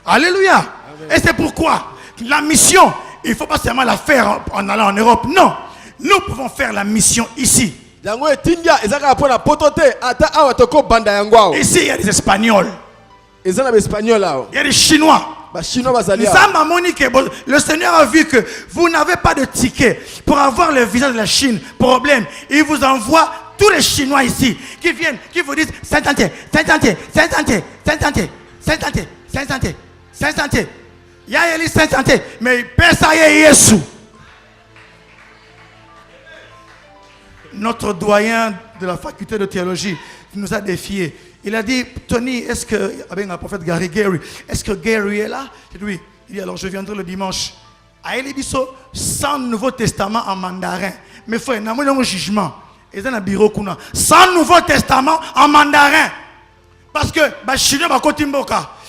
Alléluia. Et c'est pourquoi la mission, il ne faut pas seulement la faire en allant en Europe. Non, nous pouvons faire la mission ici. Ici, il y a des Espagnols. Il y a des Chinois. Le Seigneur a vu que vous n'avez pas de ticket pour avoir le visa de la Chine. Problème, il vous envoie tous les Chinois ici qui viennent, qui vous disent Saint-Antier, Saint-Antier, Saint-Antier, Saint-Antier, Saint-Antier, Saint-Antier, Saint-Antier. Il y a les Saint-Antier, mais personne n'est Jésus. Notre doyen de la faculté de théologie nous a défiés. Il a dit, Tony, est-ce que, avec le prophète Gary, est-ce que Gary est là? J'ai dit oui. Il dit, alors je viendrai le dimanche. À Elibiso, 100 Nouveau Testament en mandarin. Mais frère, il y a un jugement. Ils ont un bureau. 100 Nouveau Testament en mandarin. Parce que,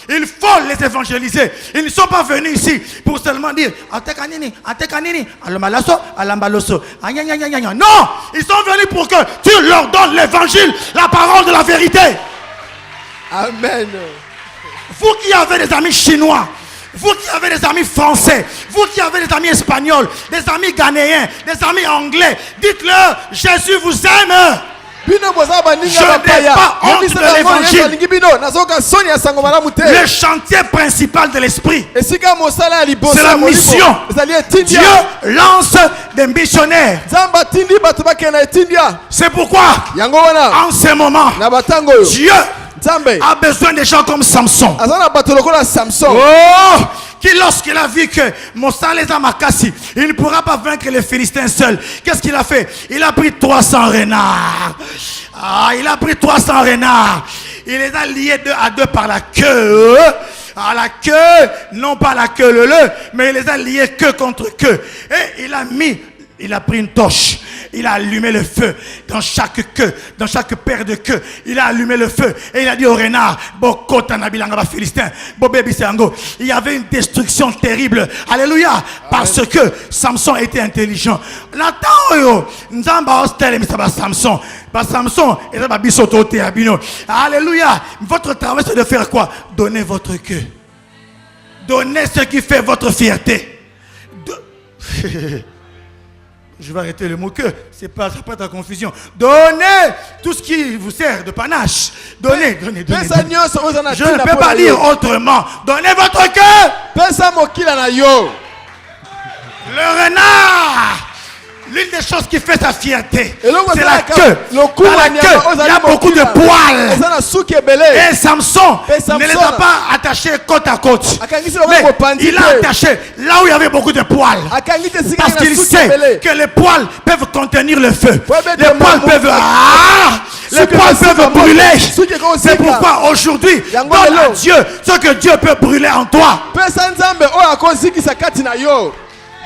il faut les évangéliser. Ils ne sont pas venus ici pour seulement dire non, ils sont venus pour que tu leur donnes l'évangile, la parole de la vérité. Amen. Vous qui avez des amis chinois, vous qui avez des amis français, vous qui avez des amis espagnols, des amis ghanéens, des amis anglais, dites-leur, Jésus vous aime. Je n'ai pas honte de l'évangile. Le chantier principal de l'esprit, c'est la mission. Dieu lance des missionnaires. C'est pourquoi en ce moment Dieu a besoin de gens comme Samson. Qui lorsqu'il a vu que Mosaleza Makassi, il ne pourra pas vaincre les Philistins seul. Qu'est-ce qu'il a fait? Il a pris 300 renards. Il a pris 300 renards. Il les a liés 2 à 2 par la queue. À la queue, non pas la queue mais il les a liés queue contre queue. Et il a pris une torche. Il a allumé le feu dans chaque queue, dans chaque paire de queues. Il a allumé le feu et il a dit au renard, il y avait une destruction terrible. Alléluia. Parce que Samson était intelligent. Alléluia. Votre travail, c'est de faire quoi? Donnez votre queue. Donnez ce qui fait votre fierté. Je vais arrêter le mot que, ça pas ta confusion. Donnez tout ce qui vous sert de panache. Donnez. Je ne peux pas dire autrement. Donnez votre cœur. Le renard, l'une des choses qui fait sa fierté, c'est la queue. Dans la queue, il y a beaucoup de poils. Et Samson ne les a pas attachés côte à côte. Mais il a attaché là où il y avait beaucoup de poils. Parce qu'il sait que les poils peuvent contenir le feu. Les poils peuvent brûler. C'est pourquoi aujourd'hui, donne à Dieu ce que Dieu peut brûler en toi.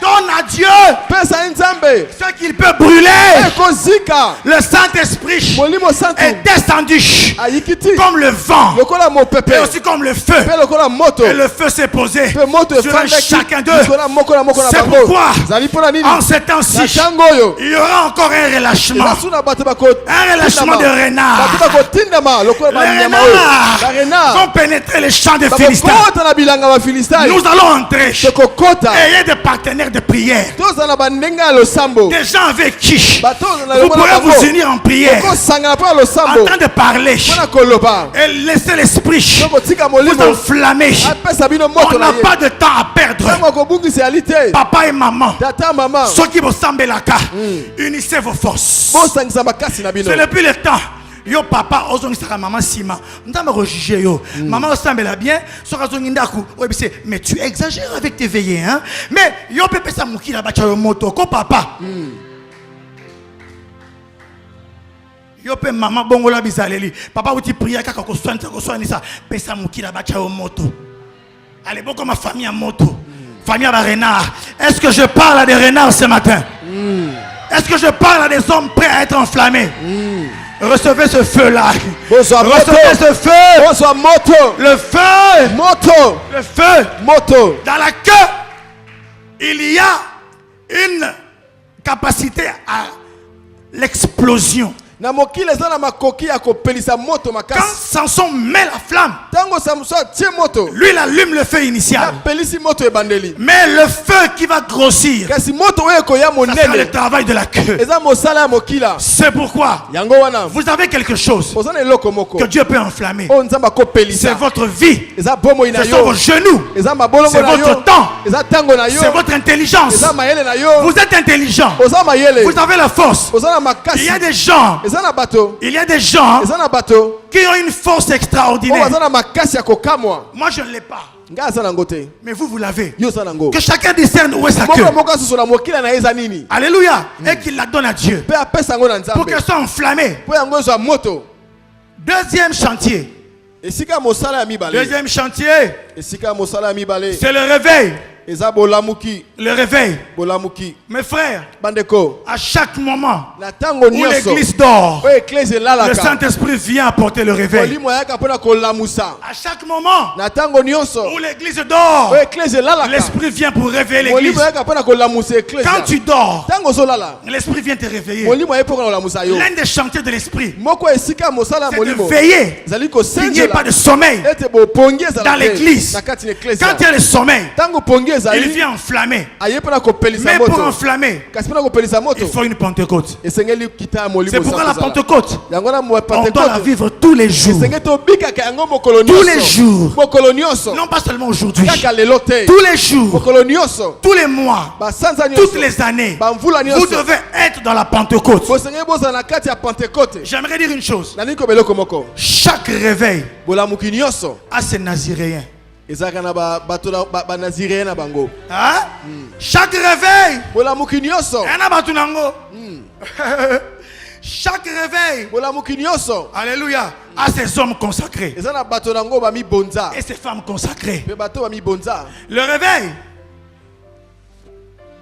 Donne à Dieu ce qu'il peut brûler. Le Saint-Esprit est descendu comme le vent et aussi comme le feu. Et le feu s'est posé sur chacun d'eux. C'est pourquoi en ces temps-ci, il y aura encore un relâchement. Un relâchement de renards. Les renards vont pénétrer les champs des Philistins. Nous allons entrer. Ayez des partenaires de prière. Des gens avec qui vous pourrez vous unir en prière, en train de parler et laisser l'esprit vous enflammer. On n'a pas de temps à perdre. Papa et maman, ceux qui vous semblent là, unissez vos forces. C'est depuis le temps. Yo papa ozongisaka maman sima ndamba rejuger yo maman osambela bien soka zongindaku mais tu exagères avec tes veillées hein mais yo pepe sa mukila bacha yo moto ko papa yo pe maman bongola bizaleli papa uti prier kaka ko soinisa pesa mukila bacha yo moto allez bon comme ma famille en moto famille à renard. Est-ce que je parle à des renards ce matin? Est-ce que je parle à des hommes prêts à être enflammés? Recevez ce feu-là. Recevez ce feu. Le feu. Le feu. Dans la queue, il y a une capacité à l'explosion. Na mokili ezana makoki ya kopelisa moto Quand makasi. Samson met la flamme, Tango Samson tie moto. lui il allume le feu initial. Pelisi moto ebandeli. Mais le feu qui va grossir, Kasi moto oyo koya ça sera le monene. travail de la queue. Eza mosala ya mokila. C'est pourquoi Yango wana. vous avez quelque chose Ozana eloko moko. que Dieu peut enflammer. O nzamba ko pelisa. C'est votre vie, Eza bomo ina ce sont yo. vos genoux, Eza mabolongo c'est na yo. votre temps, Eza tango na yo. c'est votre intelligence. Eza mayele na yo. Vous êtes intelligent, Oza mayele. vous avez la force. Ozana Il makasi. y a des gens, Eza na bato. il y a des gens Eza na bato. qui ont une force O extraordinaire. bazana makasi ya kokamwa. Moi je ne l'ai pas, Nga asa nango te. mais vous l'avez. Yo sa nango. Que chacun discerne où est sa queue. Moko moko asusu na mokila na eza nini. Alléluia. Et qu'il la donne à Dieu Pe apesa ngo na pour nzambe. qu'elle soit enflammée. Po yango ezwa moto. Deuxième chantier. Esika mosala ya mibale. Deuxième chantier, Esika mosala ya mibale. c'est le réveil. Eza bolamuki. Le réveil. Bolamuki. Mes frères, Bandeko. à chaque moment Na tango où nyonso. l'église dort, O eklese le lalaka. Saint-Esprit vient apporter le réveil. Olimo yaka pona kolamusa. À chaque moment Na tango nyonso. où l'église dort, O eklese lalaka. l'Esprit vient pour réveiller Olimo l'église. yaka pona kolamusa eklese. Quand tu dors, Tango zolala. l'Esprit vient te réveiller. Olimo yepo kana kolamusa yo. L'un des chantiers de l'Esprit, Moko esika mosala c'est molimo. de veiller Zali qu'il n'y ait pas kosenjela. de sommeil Ete bo pongeza dans l'église. Na kati na eklese. Quand il y a le sommeil, Tango pongeza il yi. vient enflammer. Aye pona kopelisa Mais pour moto. enflammer, Kasi pona kopelisa moto. il faut une Pentecôte. Esengeli kita molimo. C'est pourquoi la Pentecôte, Yango na mo on doit la Pentecôte. vivre tous les jours. Esengeli to bika ka yango mokolo Tous nyonso. les jours. Mokolo nyonso. Non pas seulement aujourd'hui. Kaka lelo te. Tous les jours, Mokolo nyonso. tous les mois, Ba sanza nyonso. toutes les années, Ba mvula vous nyonso. devez être dans la Pentecôte. Bosengeli boza na kati ya Pentecôte. J'aimerais dire une chose. Nani ko beloko moko. Chaque réveil Bolamuki nyonso. a ses naziréens. Ezaka na bato ba nazirien na bango. Hein? Chaque réveil, Bolamuki nyonso. il y en a battu nango. Chaque réveil, Bolamuki nyonso. alléluia, a ses hommes consacrés Eza na bato nango ba mi bonza. et ses femmes consacrées. Pe bato ba mi bonza. Le réveil,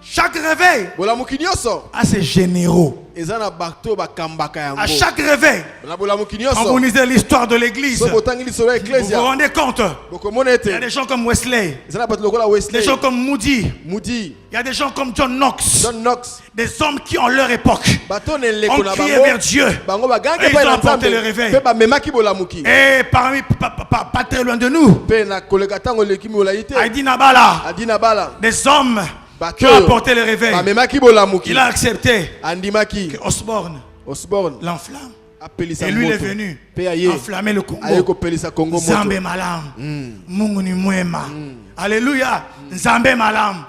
chaque réveil Bolamuki nyonso. a ses généraux. Eza na bato ba kambaka yango. À chaque réveil, Na bolamuki quand vous nyonso. lisez l'histoire de l'église, So vous botangi lisolo vous ecclesia. rendez compte, Bokomona il y a ete. des gens comme Wesley, Eza na bato lokola des Wesley. gens comme Moody, Moody. il y a des gens comme John Knox, John Knox. des hommes qui en leur époque Bato ne ont leko na crié bango. vers Dieu. Bango ba gange Et ils pa ont na apporté le nzambe. réveil. Pe ba memaki bolamuki. Et parmi, pas très loin de nous, Pe na koleka tango leki molaite. Heidi Nabala, Adina bala. des hommes Bato. qui ont apporté le réveil. Ba memaki bolamuki. Il a accepté Andimaki. que Osborne Osborne. l'enflamme. Apelisa Et lui, il est moto. venu Pe aye. enflammer le Aye Congo. ko pelisa Congo moto. Nzambe malam. Mungu ni mwema. Alléluia. Nzambe malam.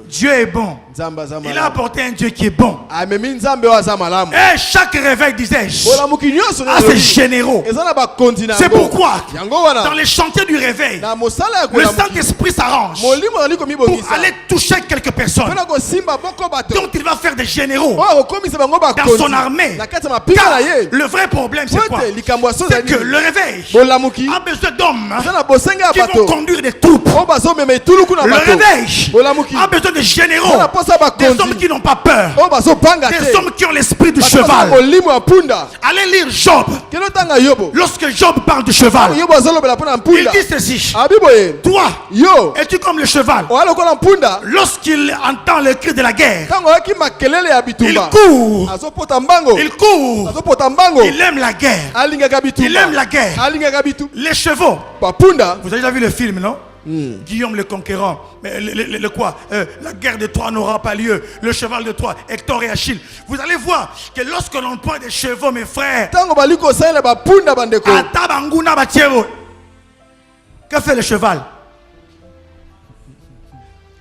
Dieu est bon. Nzamba za Il a malamu. apporté un Dieu qui est bon. Amemi nzambe wa za malamu. Et chaque réveil, disais-je, Bolamuki nyonso na à ses lobi. généraux. Eza na ba kontina. C'est pourquoi, Yango dans wana. les chantiers du réveil, Na mosala ya le kolamuki. Saint-Esprit s'arrange Molimo na liko pour mibongisa. aller toucher quelques personnes Pena ko simba boko bato. dont il va faire des généraux Oh kokomisa bango ba dans son armée. Na kati ya mapika Car na ye. le vrai problème, c'est quoi? Pote likambo aso C'est que le réveil Bolamuki. a besoin d'hommes Eza na bosenga qui bato. vont conduire des troupes. O bazo meme ituluku na Le bato. réveil Bolamuki. a besoin de généraux, Eza na posa ba des konzi. hommes qui n'ont pas peur, O bazo panga des te. hommes qui ont l'esprit du Bato bazo cheval. molimo ya punda. Allez lire Job. Keno tanga yobo. Lorsque Job parle du cheval, Yobo azolobela pona il mpunda. dit ceci: Abiboye. toi, Yo. es-tu comme le cheval? O alokola mpunda. Lorsqu'il entend le cri de la guerre, Tango yaki makelele ya il bitumba. court, Azopota mbango. il court, Azopota mbango. il aime la guerre, Alingaka bitumba. il aime la guerre. Alingaka bitu. Les chevaux, Papunda. vous avez déjà vu le film, non? Guillaume le Conquérant, mais le quoi? La guerre de Troie n'aura pas lieu. Le cheval de Troie, Hector et Achille. Vous allez voir que lorsque l'on prend des chevaux, mes frères, Tango baliko salela bapunda bandeko. Atabanguna Batiero. Que fait le cheval?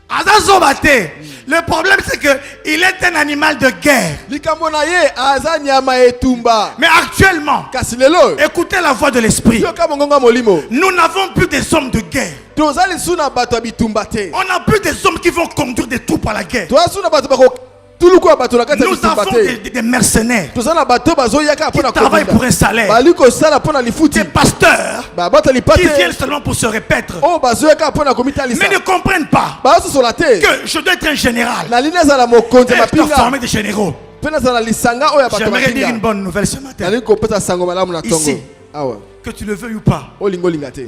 Azazobate. Le problème, c'est que il est un animal de guerre. Likambo na ye aza nyama etumba. Mais actuellement, Kasi lelo. écoutez la voix de l'esprit. Yo kama ngonga molimo. Nous n'avons plus des hommes de guerre. Tozali suna bato ya bitumba te. On n'a plus des hommes qui vont conduire des troupes à la guerre. Toza suna bato bako tuluku ya bato na kati ya Nous bitumba avons te. des mercenaires Toza na bato bazoyaka qui pona travaillent pour un salaire. Baliko sala pona lifuti. Des pasteurs Ba bata qui lipate. viennent seulement pour se répéter. Oh bazoyaka pona komita lisa. Mais ne comprennent pas Ba so la te. que je dois être un général. Na linia za la mokonzi Et je dois mapinga. former des généraux. Pena za la lisanga oya bato J'aimerais dire une mapinga. bonne nouvelle ce matin. Nali kopesa sango malamu na tongo. Ici. Awa. Que tu le veuilles ou pas. Olingo lingate.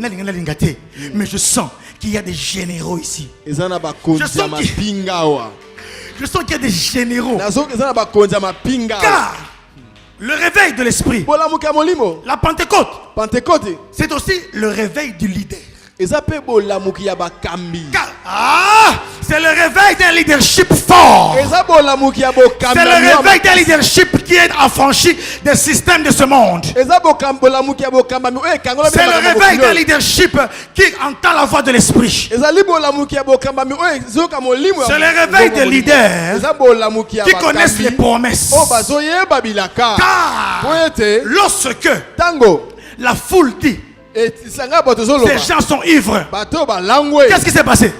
Mais je sens qu'il y a des généraux ici. Ezana ba konzi Je sens mapinga awa. Je sens qu'il y a des généraux. Nazo ezana ba konzi mapinga. Car Le réveil de l'esprit. La Pentecôte. C'est aussi le réveil du leader. C'est le réveil d'un leadership fort. C'est le réveil d'un leadership qui est affranchi des systèmes de ce monde. C'est le réveil d'un leadership qui entend la voix de l'esprit. C'est le réveil des leaders qui connaissent les promesses. Car lorsque la foule dit, ces gens sont ivres, qu'est-ce qui s'est passé?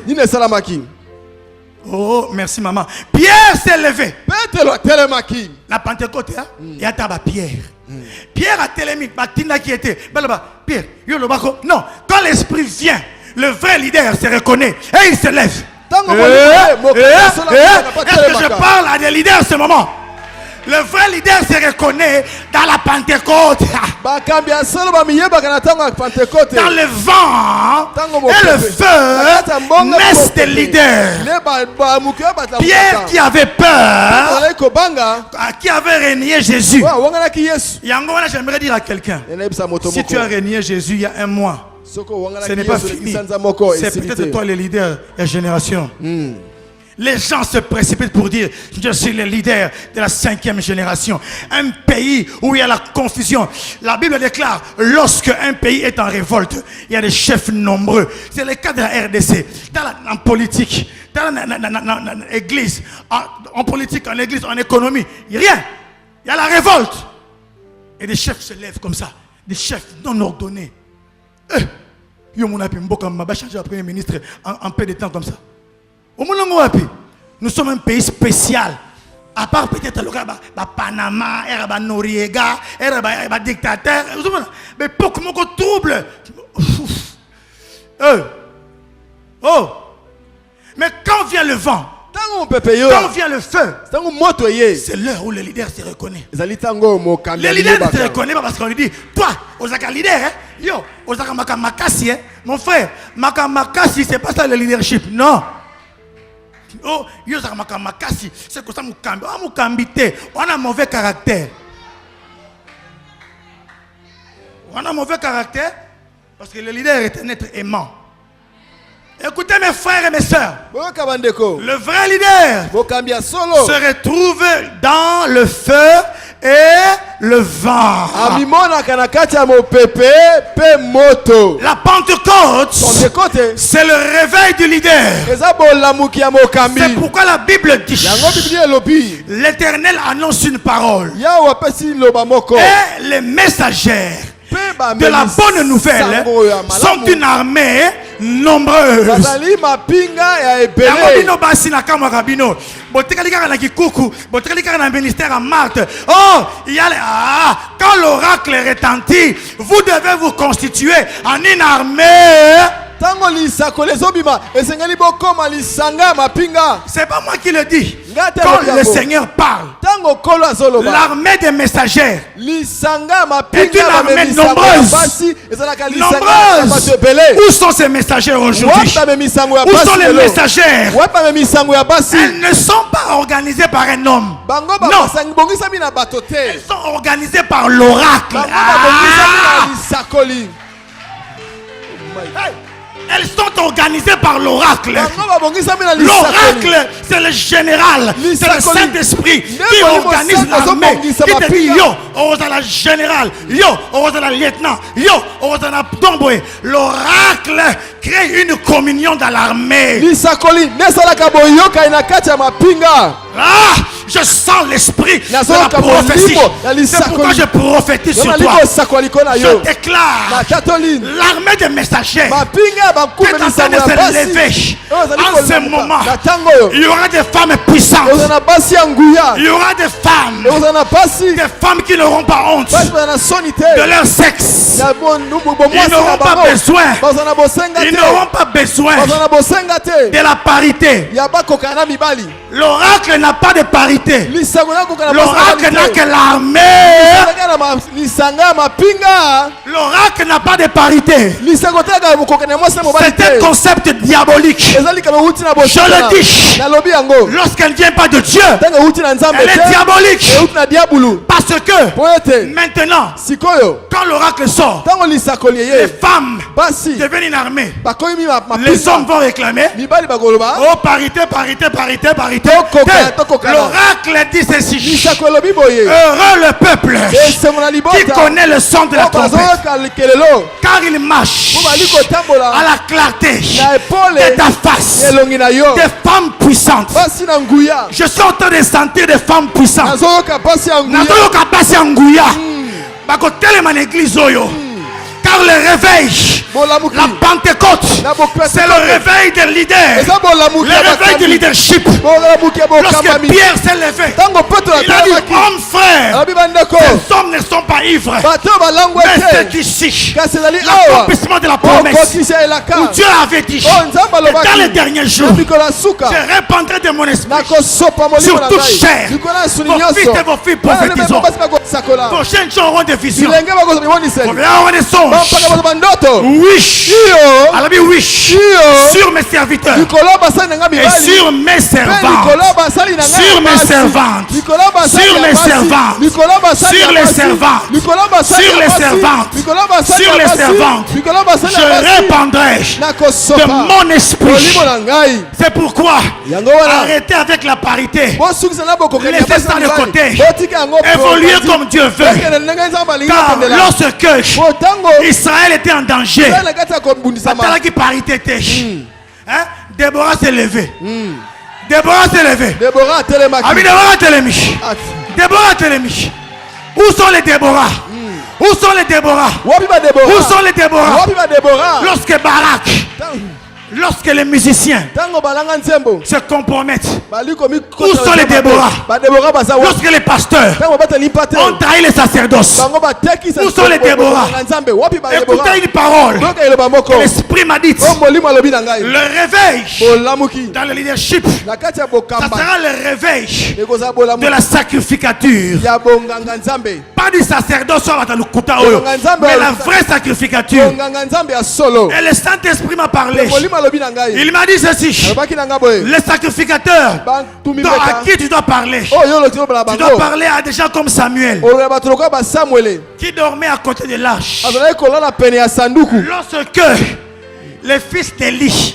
Oh, merci maman. Pierre s'est levé. La Pentecôte, il y a Pierre. Pierre a télémis. Qui était Pierre, non, quand l'esprit vient, le vrai leader se reconnaît et il se lève. Est-ce que je parle à des leaders en ce moment? Le vrai leader se reconnaît dans la Pentecôte. Dans le vent et le feu naissent des leaders. Pierre qui avait peur, qui avait renié Jésus. J'aimerais dire à quelqu'un, si tu as renié Jésus il y a un mois, ce n'est pas fini. C'est peut-être toi le leader de la génération. Les gens se précipitent pour dire je suis le leader de la 5e génération. Un pays où il y a la confusion. La Bible déclare lorsque un pays est en révolte, il y a des chefs nombreux. C'est le cas de la RDC. En politique, dans l'église, en politique, en église, en économie, il n'y a rien. Il y a la révolte. Et des chefs se lèvent comme ça. Des chefs non ordonnés. Changer Premier ministre en peu de temps comme ça. Nous sommes un pays spécial. À part peut-être le Panama, le Noriega, le dictateur. Mais beaucoup de troubles. Oh! Mais quand vient le vent, quand vient le feu, c'est l'heure où le leader se reconnaît. Le leader ne se reconnaît pas parce qu'on lui dit, toi, Osaka leader, yo, Osaka Makamakasi, mon frère, Makamakasi, c'est pas ça le leadership, non. Oh, c'est comme ça, on a mauvais caractère. On a mauvais caractère parce que le leader est un être aimant. Écoutez mes frères et mes sœurs, le vrai leader se retrouve dans le feu et le vent. La Pentecôte, c'est le réveil du leader. C'est pourquoi la Bible dit l'Éternel annonce une parole et les messagères de la bonne nouvelle sont une armée nombreuse. Oh, il y a quand l'oracle retentit, vous devez vous constituer en une armée. C'est pas moi qui le dis. Quand le Seigneur parle, l'armée des messagères est une armée nombreuse. Où sont ces messagères aujourd'hui? Où sont les messagères? Elles ne sont pas organisées par un homme. Non. Elles sont organisées par l'oracle. Elles sont organisées par l'oracle. L'oracle, c'est le général, c'est le Saint-Esprit qui organise l'armée. Qui te dit yo, on va la général, yo, on va la lieutenant, yo, on va la tomboé. L'oracle crée une communion dans l'armée. Ah, je sens l'esprit de la prophétie. C'est pourquoi je prophétise sur toi. Je déclare l'armée des messagers qui est en train de se lever. En ce moment, il y aura des femmes puissantes. Il y aura des femmes qui n'auront pas honte de leur sexe. Ils n'auront pas besoin. Ils n'auront pas besoin de la parité. L'oracle n'a pas de parité. L'oracle n'a que l'armée. L'oracle n'a pas de parité. C'est un concept diabolique. Je le dis. Lorsqu'elle ne vient pas de Dieu, elle est diabolique. Parce que maintenant, quand l'oracle sort, les femmes deviennent une armée. Les hommes vont réclamer. Oh, parité, parité, parité, parité. L'oracle dit ceci. Heureux le peuple qui connaît le son de la trompette, car il marche à la clarté de ta face. Des femmes puissantes. Je suis en train de sentir des femmes puissantes. Car le réveil, la Pentecôte, c'est le réveil des leaders, le réveil du leadership. Lorsque Pierre s'est levé, il a dit, homme frère, ces hommes ne sont pas ivres, mais c'est ici l'accomplissement de la promesse où Dieu avait dit, dans les derniers jours, je répandrai de mon esprit sur toute chair. Vos fils et vos filles prophétiseront. Vos jeunes gens auront des visions. Vos vieux auront des songes. Oui, oui, sur mes serviteurs et sur mes servantes, sur mes servantes, sur mes servantes, sur les servantes, sur les servantes, sur les servantes, je répandrai de mon esprit. C'est pourquoi arrêtez avec la parité, laissez ça de côté, évoluez comme Dieu veut, car lorsque Israël était en danger, qui parité. Déborah s'est levée. Déborah s'est levée. Déborah Télémich. Où sont les Déborah? Où sont les Déborah? Où sont les Déborah? Lorsque Barak, lorsque les musiciens se compromettent, où sont les Déborah? Lorsque les pasteurs ont trahi les sacerdoces, où sont les Déborah? Écoutez une parole que l'Esprit m'a dit. Le réveil dans le leadership, ça sera le réveil de la sacrificature. Pas du sacerdoce, mais la vraie sacrificature. Et le Saint-Esprit m'a parlé. Il m'a dit ceci. Les sacrificateurs à qui tu dois parler, tu dois parler à des gens comme Samuel qui dormait à côté de l'arche. Lorsque les fils d'Élie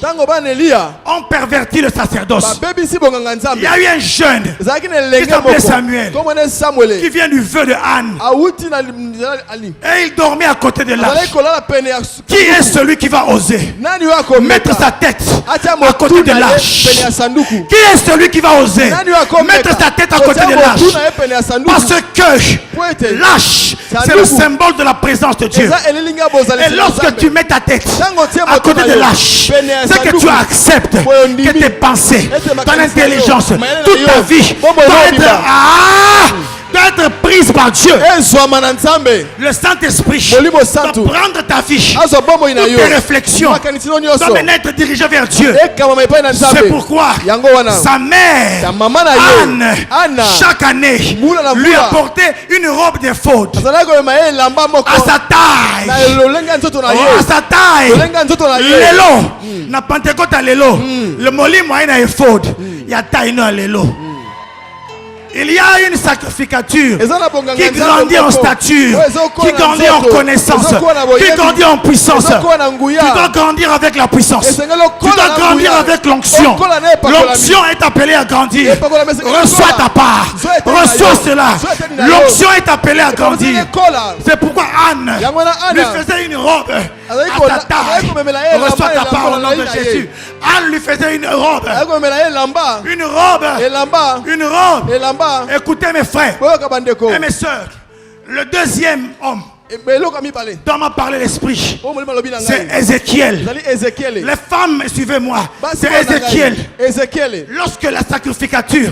ont perverti le sacerdoce, il y a eu un jeune qui s'appelait Samuel qui vient du vœu de Anne et il dormait à côté de l'arche. Qui est celui qui va oser mettre sa tête à côté de l'arche? Qui est celui qui va oser mettre sa tête à côté de l'arche? Parce que l'arche, c'est le symbole de la présence de Dieu. Et lorsque tu mets ta tête à côté de l'arche, c'est que tu acceptes que tes pensées, ton intelligence, toute ta vie doit être prise par Dieu. Le Saint-Esprit doit prendre ta vie, toutes tes réflexions doivent être dirigées vers Dieu. C'est pourquoi sa mère Anne chaque année lui apportait une robe d'éphod à sa taille. À sa taille. Lelo na Pentecôte à lelo le molimo ina éphod ya taille na lelo. Il y a une sacrificature qui grandit en stature, qui grandit en connaissance, qui grandit en puissance. Tu dois grandir avec la puissance. Tu dois grandir avec l'onction. L'onction est appelée à grandir. Reçois ta part. Reçois cela. L'onction est appelée à grandir. C'est pourquoi Anne lui faisait une robe à ta taille. Reçois ta part au nom de Jésus. Anne lui faisait une robe. Une robe. Une robe. Écoutez mes frères et mes soeurs, le deuxième homme Dans m'a parlé l'esprit. C'est Ézéchiel. Les femmes, suivez-moi. C'est Ézéchiel. Lorsque la sacrificature,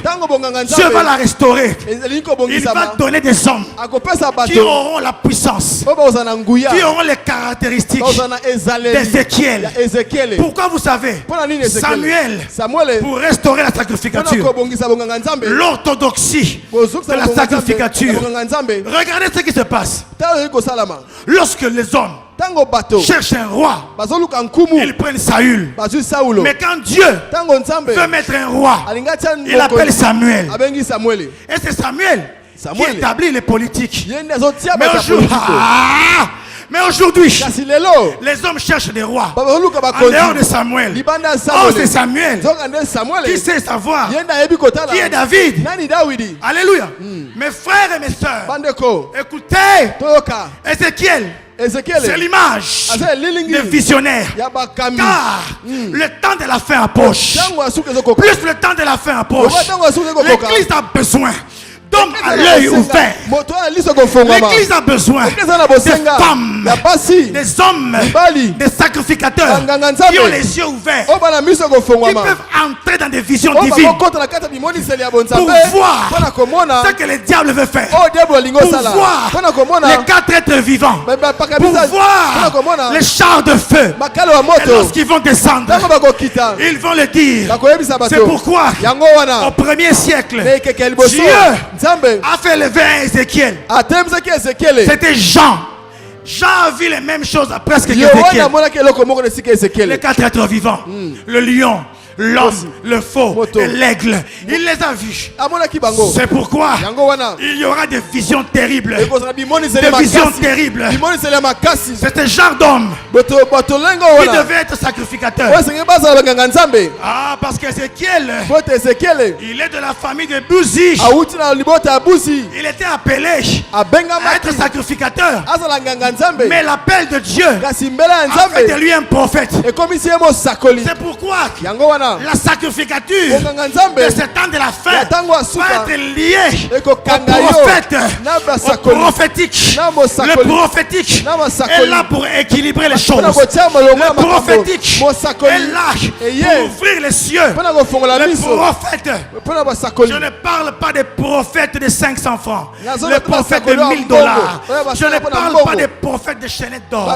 Dieu va la restaurer. Il va donner des hommes qui auront la puissance, qui auront les caractéristiques d'Ézéchiel. Pourquoi vous savez? Samuel, pour restaurer la sacrificature, l'orthodoxie de la sacrificature. Regardez ce qui se passe. Lorsque les hommes cherchent un roi, ils prennent Saül. Mais quand Dieu veut mettre un roi, il appelle Samuel. Et c'est Samuel qui établit les politiques. Mais aujourd'hui, les hommes cherchent des rois en dehors de Samuel. Oh, c'est Samuel qui sait savoir qui est David. Alléluia. Mes frères et mes sœurs, écoutez, Ézéchiel, c'est l'image des visionnaires. Car le temps de la fin approche. Plus le temps de la fin approche, l'Église a besoin d'hommes à l'œil ouvert. L'Église a besoin des femmes, des hommes, des sacrificateurs qui ont les yeux ouverts, qui peuvent entrer dans des visions divines pour voir ce que le diable veut faire, pour voir les 4 êtres vivants, pour voir les chars de feu. Et lorsqu'ils vont descendre, ils vont le dire. C'est pourquoi au 1er siècle, Dieu a fait lever un Ézéchiel. C'était Jean. Jean a vu les mêmes choses presque qu'Ézéchiel. Les 4 êtres vivants, le lion, l'homme, le faux et l'aigle. Il les a vus. C'est pourquoi il y aura des visions terribles. Des visions terribles. C'est un genre d'homme qui devait être sacrificateur. Ah, parce qu'Ézéchiel, il est de la famille de Bouzi. Il était appelé à être sacrificateur. Mais l'appel de Dieu a fait de lui un prophète. C'est pourquoi la sacrificature de ce temps de la fin va être liée au prophète, au prophétique. Le prophétique est là pour équilibrer les choses. Le prophétique est là pour ouvrir les cieux. Le prophète, je ne parle pas des prophètes de 500 francs, les prophètes de $1000. Je ne parle pas des prophètes de chaînettes d'or.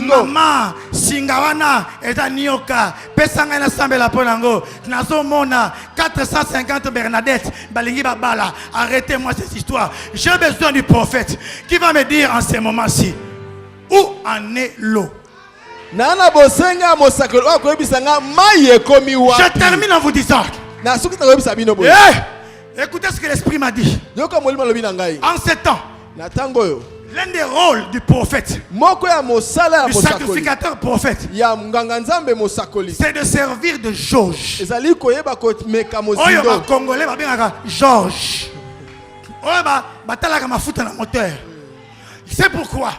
Maman, Singawana et Nioka. Pesanga na sambela ponango nazo mona 450 Bernadette balingi babala. Arrêtez-moi cette histoire. J'ai besoin du prophète qui va me dire en ce moment-ci où en est l'eau. Je termine en vous disant, écoutez ce que l'esprit m'a dit. En ce temps, l'un des rôles du prophète, du sacrificateur prophète, c'est de servir de jauge. Oyo ba Congolais ba bengaka jauge. Oyo ba batalaka mafuta na moteur. C'est pourquoi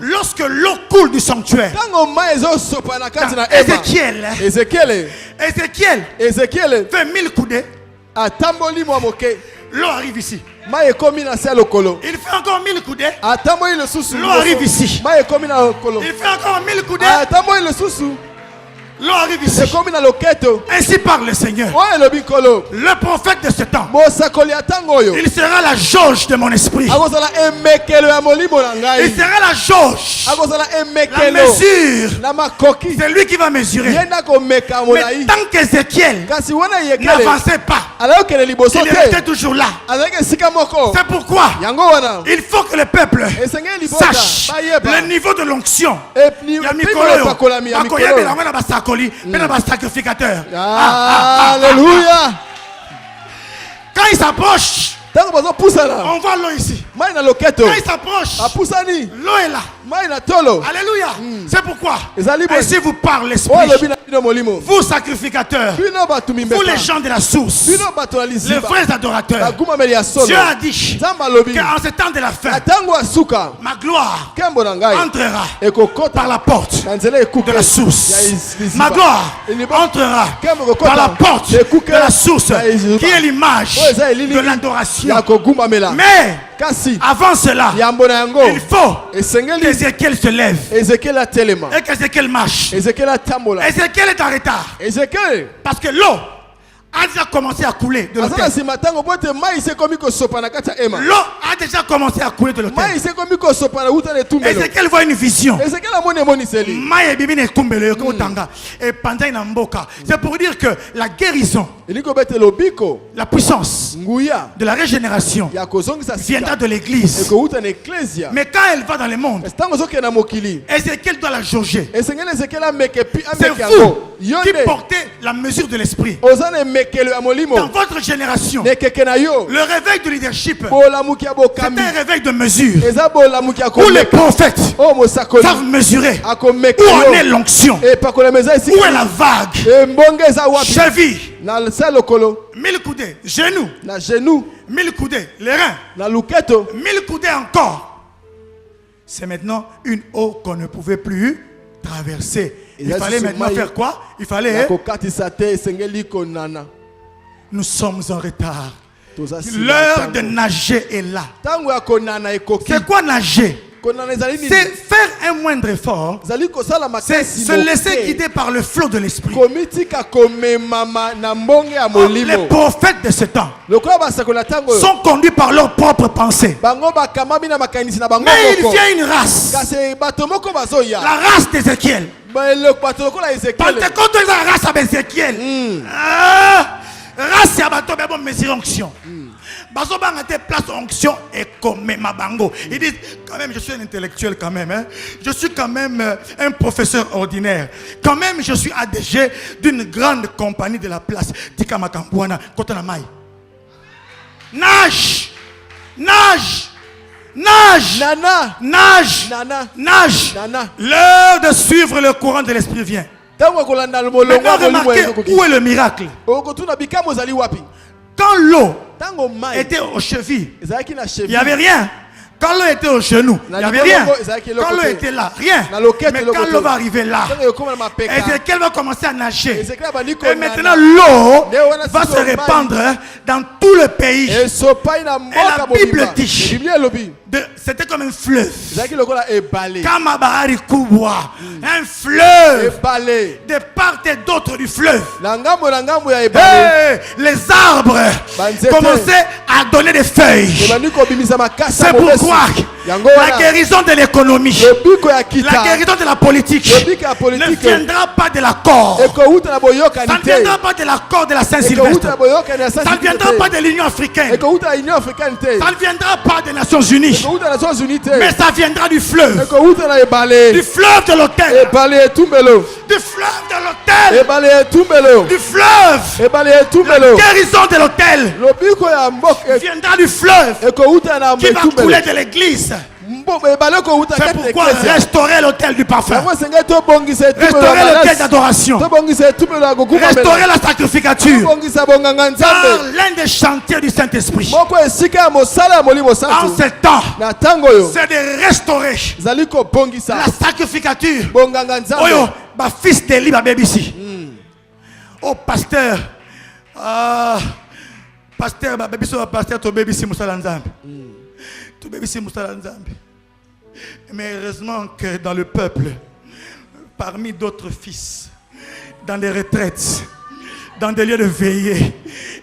lorsque l'eau coule du sanctuaire, Ézéchiel fait 1000 coudées. L'eau arrive ici. Il fait encore 1000 coudées. L'eau arrive ici. Il fait encore 1000 coudées. L'eau arrive ici. Ainsi parle le Seigneur. Le prophète de ce temps, il sera la jauge de mon esprit. Il sera la jauge, la mesure. C'est lui qui va mesurer. Mais tant qu'Ézéchiel n'avançait pas, il restait toujours là. C'est pourquoi il faut que le peuple sache le niveau de l'onction. Sacrificateur. Alléluia. Quand il s'approche, on voit l'eau ici. Quand il s'approche, l'eau est là. Alléluia. C'est pourquoi ainsi vous parle l'esprit. Vous sacrificateurs, vous les gens de la source, les vrais adorateurs, Dieu a dit qu'en ce temps de la fin, ma gloire entrera par la porte de la source. Ma gloire entrera par la porte de la source qui est l'image de l'adoration. Mais Avant cela, il faut qu'Ézéchiel se lève et qu'Ézéchiel marche. Ézéchiel est en retard parce que l'eau a déjà commencé à couler de l'autel. L'eau a déjà commencé à couler de l'autel. Ézéchiel voit une vision. C'est pour dire que la guérison, la puissance de la régénération viendra de l'église. Mais quand elle va dans le monde, Ézéchiel doit la jauger. C'est vous qui portez la mesure de l'esprit. Dans votre génération, le réveil du leadership, c'est un réveil de mesure où les prophètes savent mesurer où en est l'onction, où est la vague, cheville, 1000 coudées, genoux, 1000 coudées, les reins, 1000 coudées encore. C'est maintenant une eau qu'on ne pouvait plus traverser. Il fallait maintenant faire quoi? Il fallait... Nous sommes en retard. L'heure de nager est là. C'est quoi nager? C'est faire un moindre effort. C'est se laisser guider par le flot de l'esprit. Les prophètes de ce temps sont conduits par leurs propres pensées. Mais il vient une race, la race d'Ézéchiel. Pentecôte est la race d'Ézéchiel. Race à bateau, mais bon, mesure onction. Bazo bang était place onction et comme ma bango. Il dit quand même je suis un intellectuel quand même. Hein. Je suis quand même un professeur ordinaire. Quand même je suis ADG d'une grande compagnie de la place. Tika Makambuana, Kotana Mai. Nage, nage, nage, nana, nage, nana, nage. L'heure de suivre le courant de l'esprit vient. Maintenant, remarquez où est le miracle. Quand l'eau était aux chevilles, il n'y avait rien. Quand l'eau était aux genoux, il n'y avait rien. Quand l'eau était là, rien. Mais quand l'eau va arriver là, Ézéchiel va commencer à nager. Et maintenant l'eau va se répandre dans tout le pays. Et la Bible dit, c'était comme un fleuve. Kamabahari Kubwa, un fleuve. De part et d'autre du fleuve. Les arbres commençaient à donner des feuilles. C'est pourquoi la guérison de l'économie, la guérison de la politique ne viendra pas de l'accord. Ça ne viendra pas de l'accord de la Saint-Sylvestre. Ça ne viendra pas de l'Union africaine. Ça ne viendra pas des Nations Unies. Mais ça viendra du fleuve. Du fleuve de l'autel. Du fleuve de l'autel. Du fleuve. La guérison de l'autel viendra du fleuve qui va couler de l'église. C'est pourquoi restaurer l'autel du parfum, restaurer l'autel d'adoration, restaurer la sacrificature dans l'un des chantiers du Saint-Esprit. En ce temps, c'est de restaurer la sacrificature. Ma fils de libre bébé ici. Oh pasteur, pasteur, pasteur, ton bébé ici, Moussa Lanzambe. Ton bébé ici, Moussa Lanzambe. Mais heureusement que dans le peuple, parmi d'autres fils, dans les retraites, dans des lieux de veillée,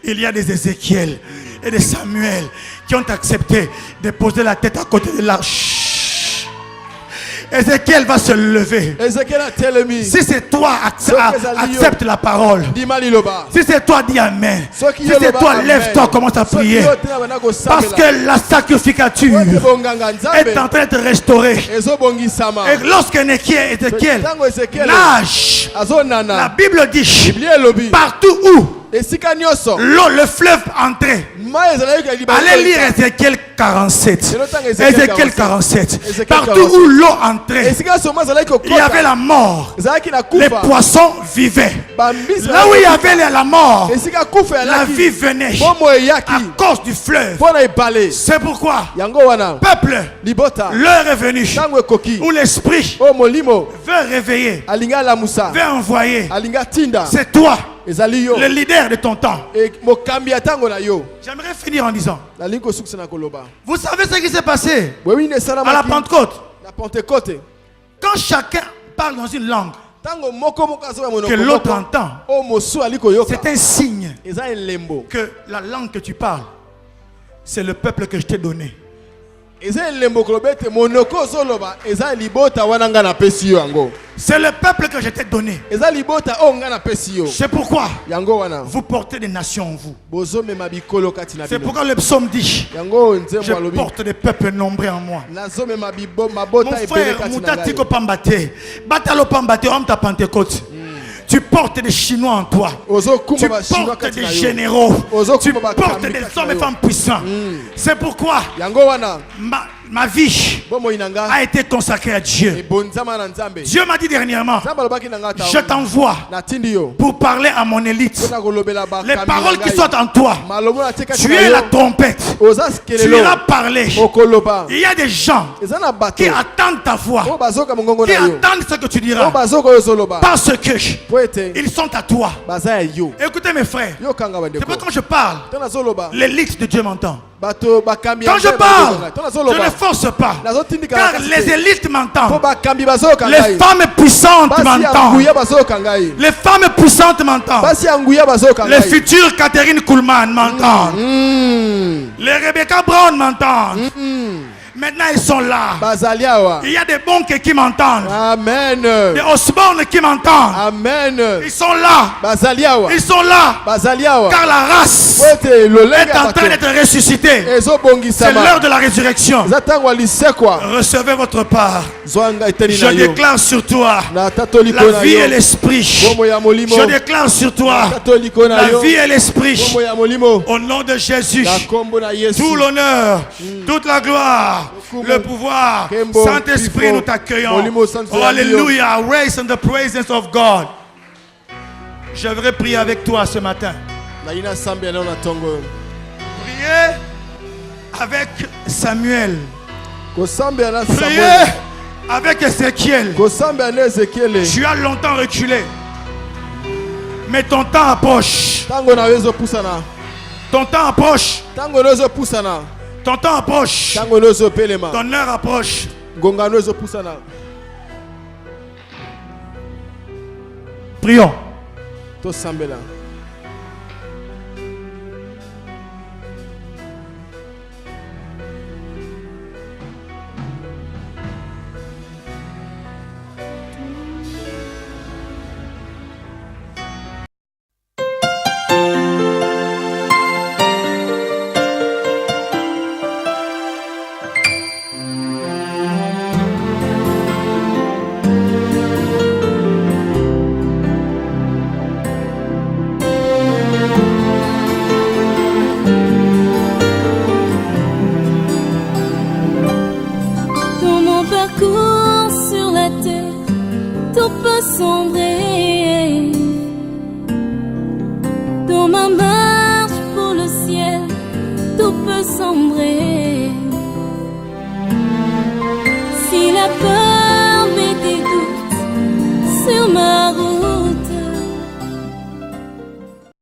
il y a des Ézéchiel et des Samuel qui ont accepté de poser la tête à côté de l'arche. Ézéchiel va se lever. Si c'est toi, accepte la parole. Si c'est toi, dis Amen. Si c'est toi, lève-toi, commence à prier. Parce que la sacrificature est en train de restaurer. Et lorsque Ézéchiel nage, la Bible dit, partout où l'eau, le fleuve entrait. Allez lire Ézéchiel 47. Ézéchiel 47. Partout où l'eau entrait, il y avait la mort. Les poissons vivaient. Là où il y avait la mort, la vie venait à cause du fleuve. C'est pourquoi, peuple, l'heure est venue où l'esprit veut réveiller, veut envoyer. C'est toi le leader de ton temps. J'aimerais finir en disant, vous savez ce qui s'est passé à la Pentecôte? Quand chacun parle dans une langue que l'autre entend, c'est un signe que la langue que tu parles, c'est le peuple que je t'ai donné. C'est le peuple que je t'ai donné. C'est pourquoi vous portez des nations en vous. C'est pourquoi le psaume dit, je porte des peuples nombreux en moi. Mon frère, Moutatiko Pambate, Batalo Pambate, homme ta Pentecôte. Tu portes des Chinois en toi. Tu portes des généraux. Tu portes des hommes et femmes puissants. C'est pourquoi ma vie a été consacrée à Dieu. Dieu m'a dit dernièrement, je t'envoie pour parler à mon élite. Les paroles qui sont en toi, tu es la trompette. Tu iras parler. Il y a des gens qui attendent ta voix, qui attendent ce que tu diras, parce que ils sont à toi. Écoutez mes frères, c'est pourquoi quand je parle, l'élite de Dieu m'entend. Quand je parle, je ne force pas, car les élites m'entendent. Les femmes puissantes m'entendent. Les femmes puissantes m'entendent. Les futures Catherine Kuhlman m'entendent. Les Rebecca Brown m'entendent. Maintenant ils sont là. Il y a des bons qui m'entendent. Amen. Des Osborne qui m'entendent. Amen. Ils sont là. Ils sont là. Car la race est en train d'être ressuscitée. C'est l'heure de la résurrection. Recevez votre part. Je déclare sur toi la vie et l'esprit. Je déclare sur toi la vie et l'esprit. Au nom de Jésus, tout l'honneur, toute la gloire, le pouvoir, Saint-Esprit, nous t'accueillons. Oh, alléluia. Raise in the presence of God. Je voudrais prier avec toi ce matin. Priez avec Samuel. Priez avec Ézéchiel. Tu as longtemps reculé, mais ton temps approche. Ton temps approche. Ton temps approche. Ton heure approche. Prions. Sombre